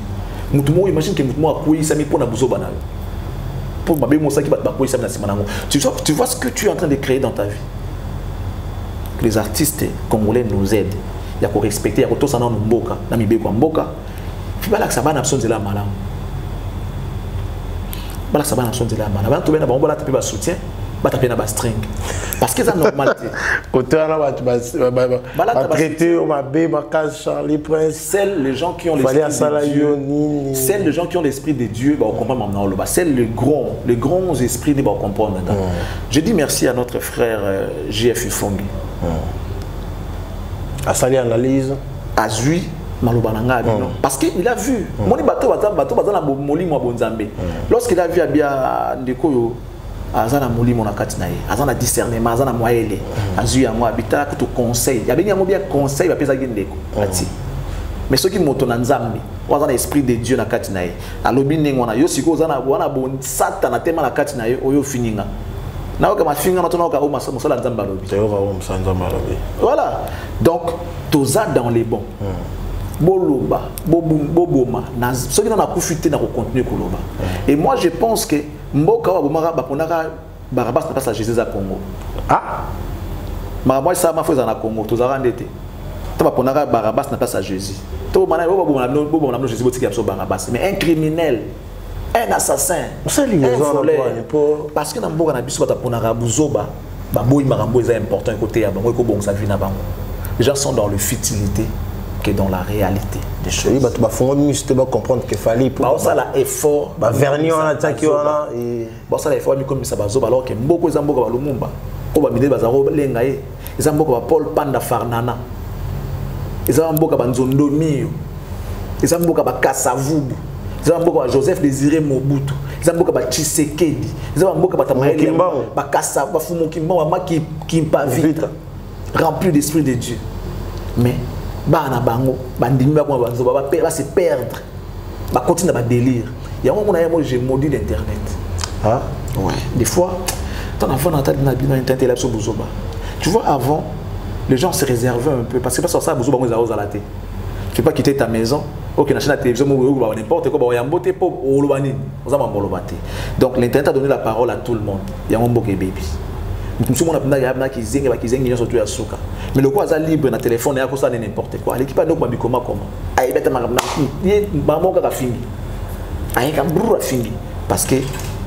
Imagine que nous avons ça pour nous banal. Pour nous ça qui va tu vois ce que tu es en train de créer dans ta vie. Que les artistes congolais nous aident. Il y a qu'on respecter, il y a qu'on tous en a mboka, na mibeko mboka. Puis là que ça va n'absence de la malam. Voilà, ça va dans son délai. Maintenant, tu vas taper un soutien, tu vas taper un string. Parce que c'est normal. Côté là, tu vas traiter ma case Charlie Prince. Celles les gens qui ont l'esprit de Dieu. Celles les gens qui ont l'esprit de Dieu, on comprend maintenant. Celles les grands esprits, on comprend maintenant. Je dis merci à notre frère JF Ufongi. À Sali Analyse. À Zui. Parce qu'il a vu. Lorsqu'il a vu Abia Ndeko, Azana Moli Monakatinae, Azana discernement, Azana Moaele, Azuya Moabita, que tu conseilles. Il y a bien un conseil, il va peser Ndeko. Mais ceux qui montent en Nzambi, on a l'esprit de Dieu na Katinae. À l'obine, on a Yosiko, on a bon Satan, à thème à la Katinae, Oyo Fininga. Voilà. Donc, tous dans les bons. Boloba, boboma, ceux qui n'ont pas profité dans le contenu Koloba. Et moi je pense que Mboka Wabomara Baponara Barabas n'a pas sa Jésus à Congo. Ah, moi ça m'a fait à Congo, tous à rendez-vous. Baponara Barabas n'a pas sa Jésus. Tout le monde a Jésus qui a Barabas. Mais un criminel, un assassin, un voleur. Parce que dans Mboka n'a pas Baponara Buzoba, Baboui Marambo est important côté à Bango, bon sa vie n'a pas. Les gens sont dans le futilité. Que dans la réalité des choses. Oui, tu vas comprendre qu'il fallait pour ça l'effort vernis on attaque et ça l'effort comme ça bazo alors que beaucoup zamboka ba lumumba ko ba mide bazaro lenga ye zamboka ba Paul Panda Farnana zamboka ba Nzondo Mio zamboka ba Kasavubu zamboka ba Joseph Désiré Mobutu zamboka ba Tshisekedi zamboka ba Tamaele ba Kasa ba Fumu Kimba ba Kimpa vite rempli d'esprit de Dieu. Mais bana bango bandimi ba ko ba se perdre ba continuer ba délire. Il y a un moment où j'ai maudit l'internet. Ah ouais, des fois ton enfant dans ta internet sur Buzoba. Tu vois avant les gens se réservaient un peu parce que pas sur ça Buzoba ils osent à la télé. Tu peux pas quitter ta maison. OK, na chaîne de télévision ou n'importe quoi, il y a mboté pour olobani, on va m'olobate. Donc l'internet a donné la parole à tout le monde. Il y a un mboké baby. Nous sommes qui zingi surtout à Souka. Mais le quoi libre dans téléphone et à cause de n'importe quoi. L'équipe a donc ma bicoma comment. Aïe bête ma maman qui a fini. Aïe quand brou a fini. Parce que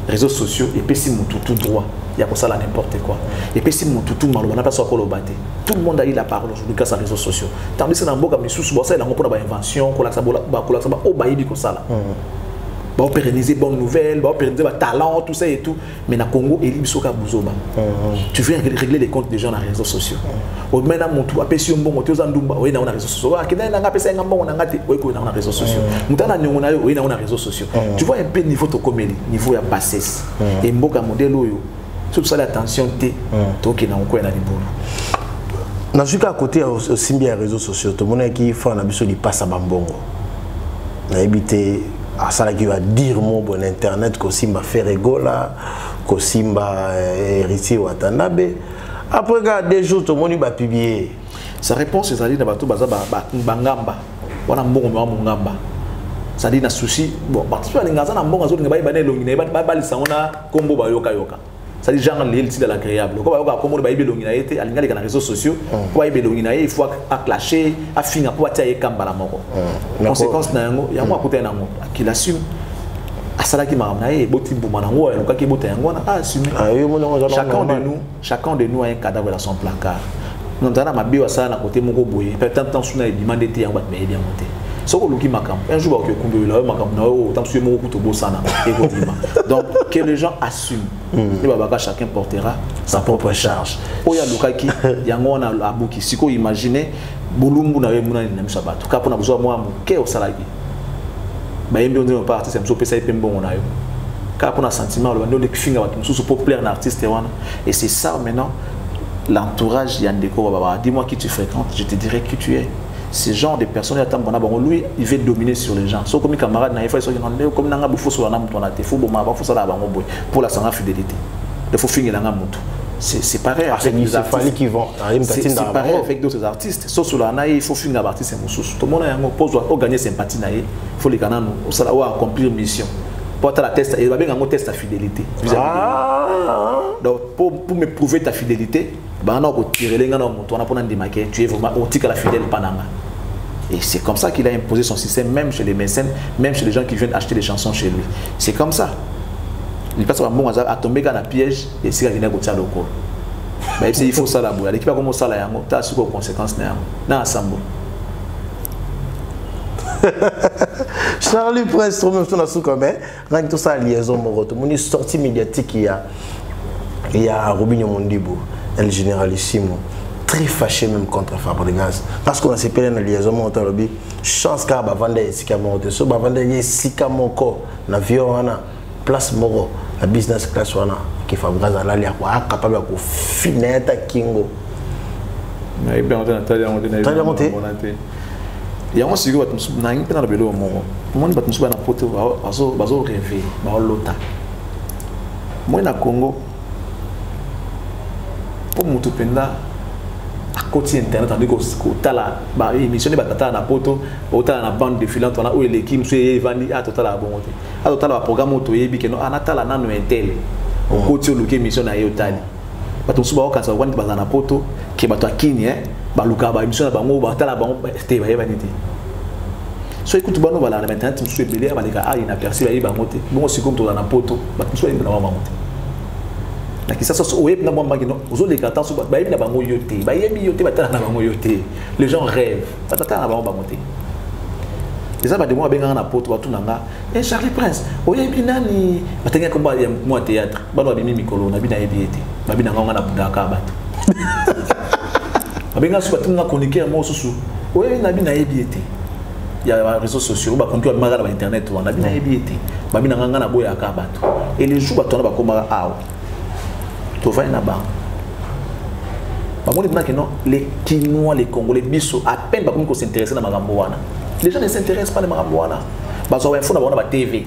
réseaux sociaux et puis si mon tout droit. Il y a pour ça n'importe quoi. Et puis si mon tout mal on n'a pas soit colobaté. Tout le monde a eu la parole aujourd'hui grâce aux réseaux sociaux. Tandis que dans boka mais sous ça il a pour la invention, ko la ça au baïbi ko ça là. Bah pérenniser bonnes nouvelles, bah pérenniser bah talent, tout ça et tout. Mais na Congo, Eli Bisoka Buzoba. Tu viens régler les comptes des gens dans les réseaux sociaux. Au maintenant mon tout appelle sur bon moto zandumba, oui na on a réseaux sociaux. Ah kena nga pesa nga bon na ngate, oui ko na on a réseaux sociaux. Mutana nyongo na yo, oui na on a réseaux sociaux. Tu vois un peu niveau to comédie, niveau ya bassesse. Et mboka modèle oyo. Tout ça l'attention té, to ke na on ko na libulu. Na juka à côté aussi bien les réseaux sociaux, tout le monde qui fait na biso di passe à bambongo. Na habité à ça qui va dire mon bon internet que Simba fait rigola, que Simba héritier Watanabe. Après des jours tout le monde va publier. Sa réponse c'est à dire bato baza bangamba. Wana mbongo mungamba. Ça dit na sushi bon parce que les ngasa na mbongo zo ngaba ibane longi na ba balisa ona kombo ba yoka yoka. ça dit genre l'élite de l'agréable ko ba ko mo ba ibelongi na été alinga les réseaux sociaux ko ba ibelongi na il faut à clasher à finir pour tirer kambala moko conséquence na yango yango akote nango qu'il assume asala ki maram na e boti mbuma nango ya ki bota yango na assumer chacun de nous a un cadavre dans son placard nous avons ma bio ça na côté moko boye peut-être temps suna demande te yango ba bien monter soko luki makam un jour ba ko kumbe la makam na o tant sur moko to bosana et donc que les gens assument et baba chacun portera sa propre charge oya lukaki yango na abuki siko imaginer bulumbu na we muna ni namisa bato ka pona besoin moi ke o salaki ba yembi on dit pas artiste mso pesa ipembo na yo ka pona sentiment le bando finga bato mso populaire na artiste wana et c'est ça maintenant l'entourage Yandeko baba dis-moi qui tu fréquentes je te dirai qui tu es. Ce genre de personnes, lui, il veut dominer sur les gens. Sauf comme camarade, il faut comme nanga bufo sur la nam ton até, faut bomba, faut ça la bango boy pour la sans fidélité. Il faut finir la ngamutu. C'est pareil avec les artistes qui vont. C'est pareil avec d'autres artistes. Sauf sur la naïe, il faut finir la artiste musus. Tout le monde a un pose pour gagner sympathie naïe. Il faut les canaux, au sala ou accomplir mission. Pour la test, il va bien un test ta fidélité. Donc pour me prouver ta fidélité, bah non, tu es vraiment la fidèle panama. Et c'est comme ça qu'il a imposé son système, même chez les mécènes, même chez les gens qui viennent acheter des chansons chez lui. C'est comme ça. Il passe un bon hasard à tomber dans un piège et c'est qu'il y a un local. Mais il faut ça la boue. L'équipe a commencé ça là, tu as sur conséquences na sambo. Charlie Prince, trop même sur la sous comme rien que tout ça liaison moroto. Mon sortie médiatique il y a Robinho Mondibo, El Généralissimo, très fâché même contre Fabregas parce qu'on a séparé une liaison moroto lobby. Chance qu'à vendre ici qu'à moroto, so vendre ici qu'à mon corps, na violana, place moro, la business class wana qui Fabregas a l'air capable de finir ta kingo. Mais bien monté. Il y a un sujet qui est un peu dans le vélo. Moi, je suis un peu rêvé, lota. Moi, au Congo, pour me tout penda, à côté internet, tandis que la émission de Batata na poto, autant na bande défilante, on a où l'équipe se vend à total à bon côté. À total à programme auto et que non, anatala na no intel. Au côté où l'émission na yotali. Bato suba quand ça wani bazana poto, que bato akini baluka ba émission na bango batala bango te ba yebanité. So écoute bano bala na internet musu ebele baleka a ina perci ba yeba moté. Bon si comme to na poto, bato musu ina ba moté. Na kisa so web na mwamba kino, ozo le kata so ba yebi na bango yote. Ba yebi yote batala na bango yote. Les gens rêvent. Batala na bango ba moté. Les abats de moi benga na poto batu nanga. Eh Charlie Prince, oyebi nani batenga komba ya moi théâtre. Bano bimi mikolo na bina yebi ete. Ba bina nganga na budaka bato. Abenga su batunga chroniquer mo susu. Oyebi na bina yebi ete. Il y a les réseaux sociaux, ba kontu ba ngala ba internet wana bina yebi ete. Ba bina nganga na boya ka bato. Et les jours batona ba komba awo. To va na ba. Ba moni bina que non, les Kinois, les Congolais biso à peine ba ko s'intéresser na magambo wana. Les gens ne s'intéressent pas à Maramouana. Parce qu'on a la TV.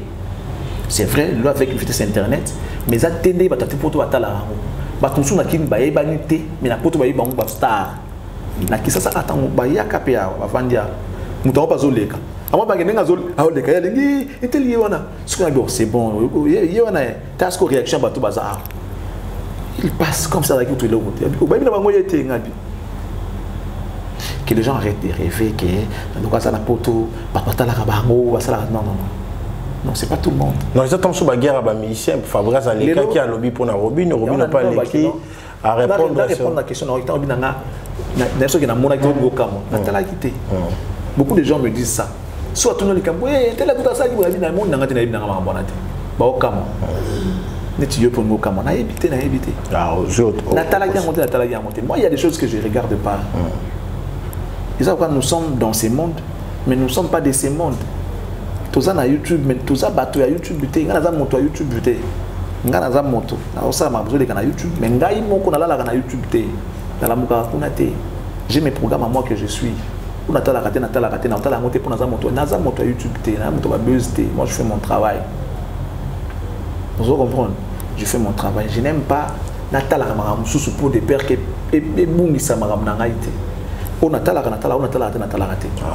C'est vrai, lui avec une vitesse internet, mais ça tendait à tâter pour toi à la ramo. Parce qu'on a qui baye banité, mais la poto baye bango star. Na qui ça attend baye à capéa, avant dia. Nous t'avons pas zoleka. Avant bague n'enga zol, ah oleka ya lengi, était lié wana. Ce qu'on a dit c'est bon, wana task réaction bateau bazar. Il passe comme ça avec tout le monde. Baye na bango yete ngabi. Que les gens arrêtent de rêver que donc ça la poto papa la rabango ça non non non c'est pas tout le monde non ils attendent sur la guerre à musicien Fabregas à l'écart qui a lobby pour na Robinho n'a pas l'écrit à répondre à la question na Robinho na ceux qui na mona qui au Cameroun na tala quitté beaucoup de gens me disent ça soit tout le Cameroun eh tel tout ça qui va na monde na ngati na ngama bonate ba au Cameroun net yo pour au Cameroun na éviter ah autres na tala qui a monté moi il y a des choses que je regarde pas. C'est ça pourquoi nous sommes dans ces mondes, mais nous ne sommes pas de ces mondes. Tout ça na YouTube, mais tout ça bateau à YouTube, il y a des motos à YouTube, il y a des motos. Ça m'a besoin de YouTube, mais il y a des motos à YouTube. Dans la mouka, j'ai mes programmes à moi que je suis. On a la raté, on a la raté, on a la moto pour la moto. On a la moto à YouTube, on a la moto à buzz. Moi, je fais mon travail. Vous comprenez? Je fais mon travail. Je n'aime pas Natala Ramaram sous pour des pères qui et boum, ça m'a ramené.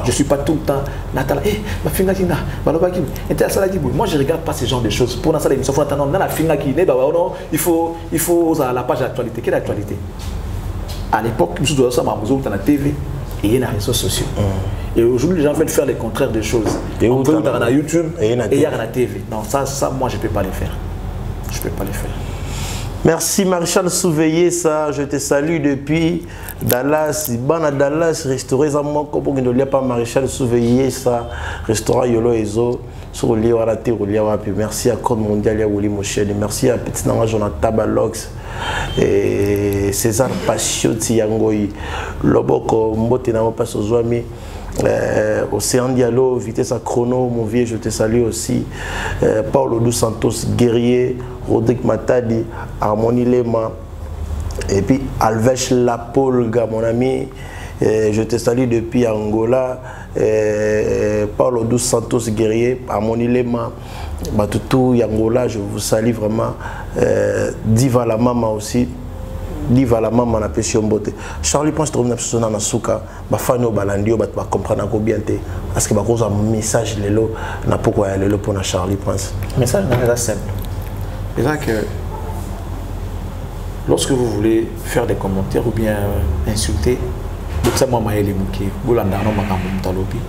Je suis pas tout le temps Natala. Ma finga qui na, balobaki. Moi je regarde pas ce genre de choses. Pour ça l'émission la finga qui il faut la page d'actualité. Quelle actualité? À l'époque, nous devons ça dans la TV et il y a les réseaux sociaux. Et aujourd'hui, les gens veulent faire le contraire des choses. Et on peut dans YouTube et il y a la TV. Non, ça, moi, je ne peux pas le faire. Je ne peux pas le faire. Merci Maréchal Souveillé, ça, je te salue depuis Dallas. Bana Dallas, restauré à moi, comme on ne lit pas Maréchal Souveillé, ça, restaurant Yolo Ezo, sur le lieu à la terre, merci à Code Mondial, Yaouli Mochel, merci à Petit Nama Jonathan Balox, et César Pachioti Yangoyi, Loboko Mbote Nama Pasozwami. Océan Diallo, Vitesse à Chrono, mon vieux, je te salue aussi. Paulo Dos Santos, Guerrier, Rodrigue Matadi, Harmonie Lema, et puis Alves Lapolga, mon ami, je te salue depuis Angola. Paulo Dos Santos, Guerrier, Harmonie Lema, Batutu, Angola, je vous salue vraiment. Diva la Mama aussi. Diva la maman na pesi mbote. Charlie pense que tu na suka ba fano balandio ba comprendre ko bien te parce que ba cause un message lelo na pourquoi lelo pour na Charlie pense. Message est simple. C'est ça que lorsque vous voulez faire des commentaires ou bien insulter,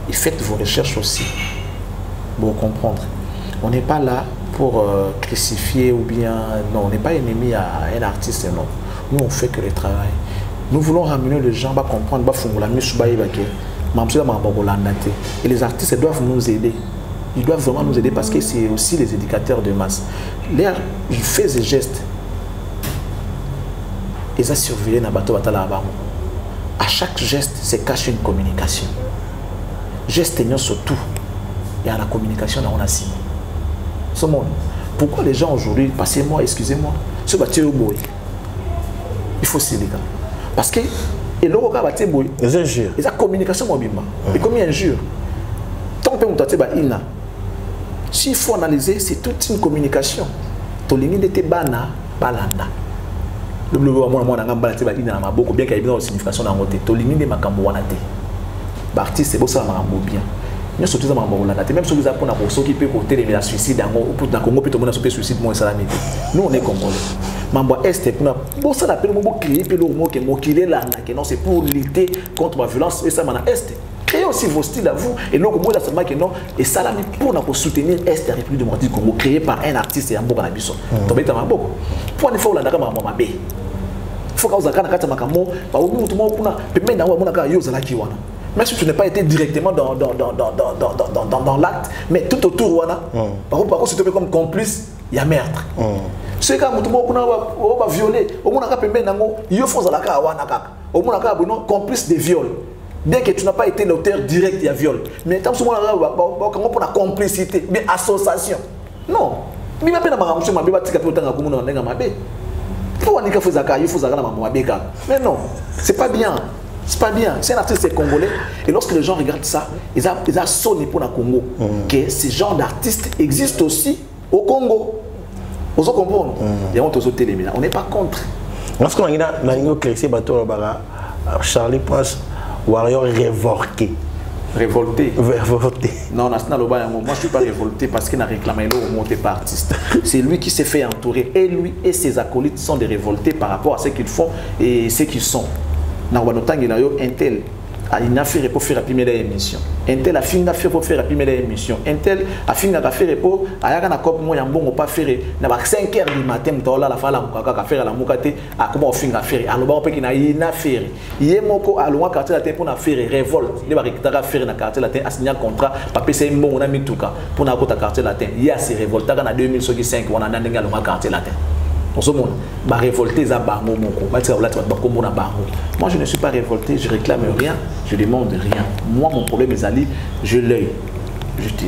et faites vos recherches aussi pour comprendre. On n'est pas là pour crucifier ou bien non, on n'est pas ennemi à un artiste, non. Nous, on fait que le travail. Nous voulons ramener les gens à comprendre. Et les artistes doivent nous aider. Ils doivent vraiment nous aider parce que c'est aussi les éducateurs de masse. Là, ils font des gestes. Ils ont surveillé na bateau batala avant. À chaque geste, c'est caché une communication. Geste est surtout. Et à la communication, on a signé. Ce monde. Pourquoi les gens aujourd'hui, passez-moi, excusez-moi, ce bâtiment au boy. Il faut s'y dire. Parce que les injures. Et la communication mobile. Et comme il y a injure, tant que vous s'il faut analyser, c'est toute une communication. Tu limite de tes bana, balanda. Le bien qu'il y ait une signification dans votre tête. Tu limite de ma camboanate. L'artiste, c'est beau ça, bien. Nous sommes tous même si vous avez un qui peut porter les suicides dans Congo, peut être suicide, nous on est congolais. Mamba Est, pour ça, l'appel crier, non, c'est pour lutter contre la violence, et ça, Est. Créez aussi vos styles à vous, et non, comme seulement que non, et ça, pour soutenir Est, la République démocratique du Congo, créé par un artiste et un bon canabis. Tombé dans ma boue. Pour une fois, on a ma bé. Il faut que vous ayez un makamo, par où tout le monde peut mettre dans mon cas, même si tu n'as pas été directement dans l'acte, mais tout autour, par contre, si tu es comme complice, il y a meurtre. C'est quand tu vas violer, au moins il faut complice de viol. Bien que tu n'as pas été l'auteur direct, il y a viol. Mais tant que tu as complicité, mais association. Non. Mais non, c'est pas bien. C'est pas bien. C'est un artiste congolais. Et lorsque les gens regardent ça, ils ont sonné pour le Congo. Que ce genre d'artistes existent aussi au Congo. Vous comprenez? On n'est pas contre. Lorsqu'on a Charlie Prince, Warrior révolté. Révolté. Révolté. Non, moi je ne suis pas révolté parce qu'il a réclamé le monté par artiste. C'est lui qui s'est fait entourer. Et lui et ses acolytes sont des révoltés par rapport à ce qu'ils font et ce qu'ils sont. Intel a fait pour faire la première émission. Intel a fait pour faire la première émission. Intel a fait pour pas faire 5h du matin la faire la mukate a comment faire alors pas qu'il na faire yemoko alwa quartier latin pour na faire révolte les ba faire na quartier latin a signé contrat papier c'est bon on a mis tout cas pour na kota quartier latin il y a ces révoltes dans 2005 on a ndinga le quartier latin. Moi je ne suis pas révolté, je réclame rien, je demande rien. Moi mon problème est Ali, je l'ai,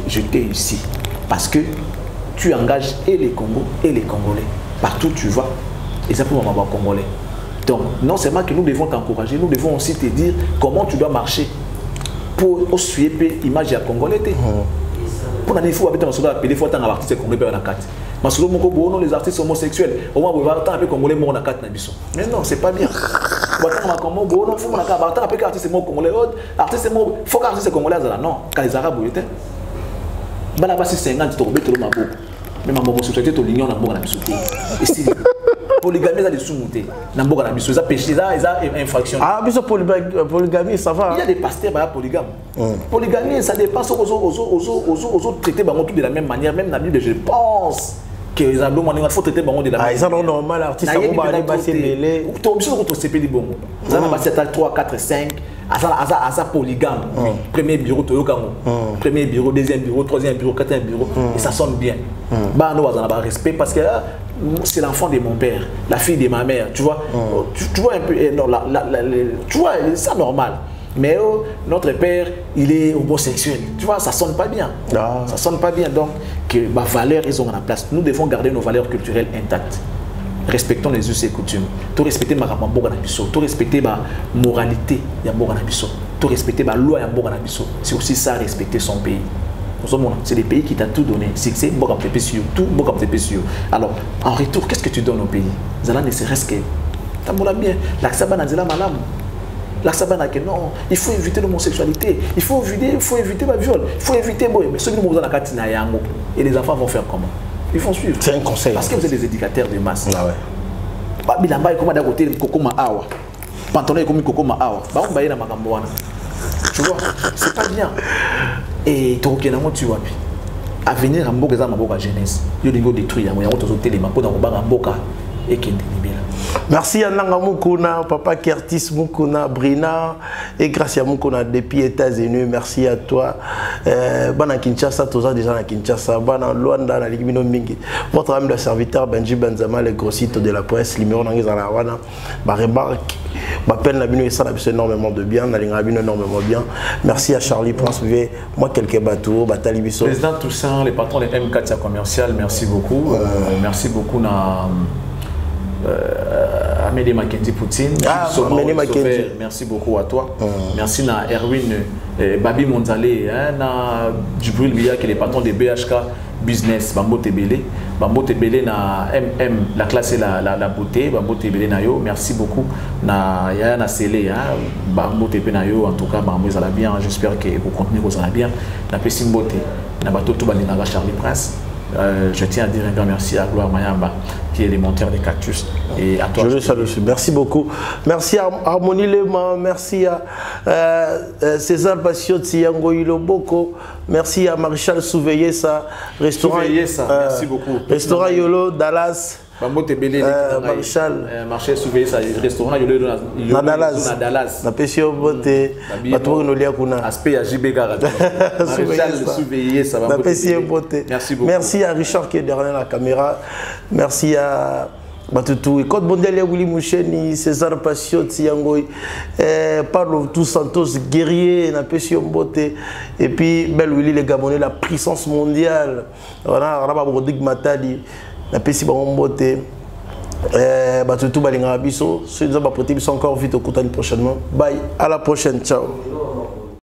je t'ai ici parce que tu engages et les Congos et les Congolais partout où tu vas et ça pour moi Congolais. Donc non seulement que nous devons t'encourager, nous devons aussi te dire comment tu dois marcher pour suivre l'image à Congolais. Pour la fois avec un soldat appelé faut tant artiste congolais dans la carte. Les artistes homosexuels, au moins, vous allez un peu congolais, mais non, c'est pas bien. Comment bon, non, faut qu'on a artiste congolais, artiste faut qu'artiste congolais non, quand les arabes étaient. Bala basi 50 to betelo maboko. Mais maboko société to l'union na mboka na biso te. Et si polygamie ça de sous-monter na mboka na biso ça péché ça infraction. Ah biso polygamie ça va. Il y a des pasteurs ba polygame. Polygamie ça dépend aux traiter bango tout de la même manière même na Bible je pense que les hommes il faut traiter bango de la même manière. Ah ils sont normal artiste on va aller passer mêlé. To biso ko to CP di bongo. Ça va passer 3 4 5 à polygame. Premier bureau, premier bureau, deuxième bureau, troisième bureau, quatrième bureau, et ça sonne bien. Bah, nous avons respect parce que c'est l'enfant de mon père, la fille de ma mère, tu vois. Tu vois un peu, non, tu vois, c'est normal. Mais notre père, il est homosexuel. Tu vois, ça sonne pas bien. Ça sonne pas bien. Donc, que ma valeur, ils ont la place. Nous devons garder nos valeurs culturelles intactes. Respectons les us et coutumes. Tout respecter ma rapabiso. Tout respecter ma moralité. Tout respecter ma loi. C'est aussi ça, respecter son pays. C'est des pays qui t'ont tout donné. C'est tout. Alors, en retour, qu'est-ce que tu donnes au pays? Zala ne serait-ce que. T'as bien. L'aksabana zela malam. L'aksabana que non. Il faut éviter l'homosexualité. Il faut éviter la viol. Il faut éviter. Mais ceux qui nous ont la katina yango. Et les enfants vont faire comment? Ils vont suivre. C'est un conseil. Parce que vous êtes des éducateurs de masse. Ah ouais. Bilamba est comme d'un côté Kokoma Awa. Pantalon est comme Kokoma Awa. Bah on va y aller à Magamboana. Tu vois, c'est pas bien. Et Tokenamo tu vois. Avenir à Mboka Zamboka jeunesse. Yo dingo détruit. Il y a autre téléma pour dans Mboka et Kende. Merci à Nanga Mukuna, Papa Kertis Mukuna, Brina et Gracia Mukuna depuis États-Unis. Merci à toi. Bana Kinshasa, tous les déjà à Kinshasa. Bana Luanda, la Ligmino Mingi. Votre âme de serviteur Benji Benzama, le gros site de la presse, numéro Nangizanawana. Ma remarque, ma peine la bino et ça n'a énormément de bien. Nalinga bino énormément bien. Merci à Charlie Prince. Moi, quelques bateaux, Batali Bisso. Président Toussaint, les patrons de M4 commercial, merci beaucoup. Merci beaucoup. Amélie Mackenzie Poutine, Amélie Mackenzie. Merci beaucoup à toi. Merci à Erwin Babi Monzale, à Djibril Biya qui est le patron de BHK Business, Bambo Tebele. Bambo Tebele na MM, la classe et la beauté, Bambo Tebele na yo. Merci beaucoup. Na Yana Sele, Bambo Tebele na yo. En tout cas, Bambo ça bien. J'espère que vous continuez ça bien. Na Pessim Beauté, na Bato Toubalinaga Charlie Prince. Je tiens à dire un grand merci à Gloire Mayamba qui est le monteur des cactus et à toi. Je le salue. Merci beaucoup. Merci à Harmonie Lema, merci à César Bassioti Yango Iloboko, merci à Maréchal Souveyesa, restaurant merci beaucoup. Restaurant Yolo Dallas. Bambo Tebele Maréchal marché souveillé ça restaurant Yolo na Dallas na pesio bote bato no lia kuna aspect à JB Garage Maréchal souveillé ça na pesio bote. Merci beaucoup. Merci à Richard qui est derrière la caméra. Merci à Batutu et Côte Bondele Willy Moucheni, César Passioti Yango, Pablo Tous Santos guerrier na pesio bote et puis Belle Willy les Gabonais la puissance mondiale. Voilà Raba Brodig Matadi. La PC Bombote, tout balinga biso, ceux qui ont apporté encore vite au courant prochainement. Bye, à la prochaine, ciao.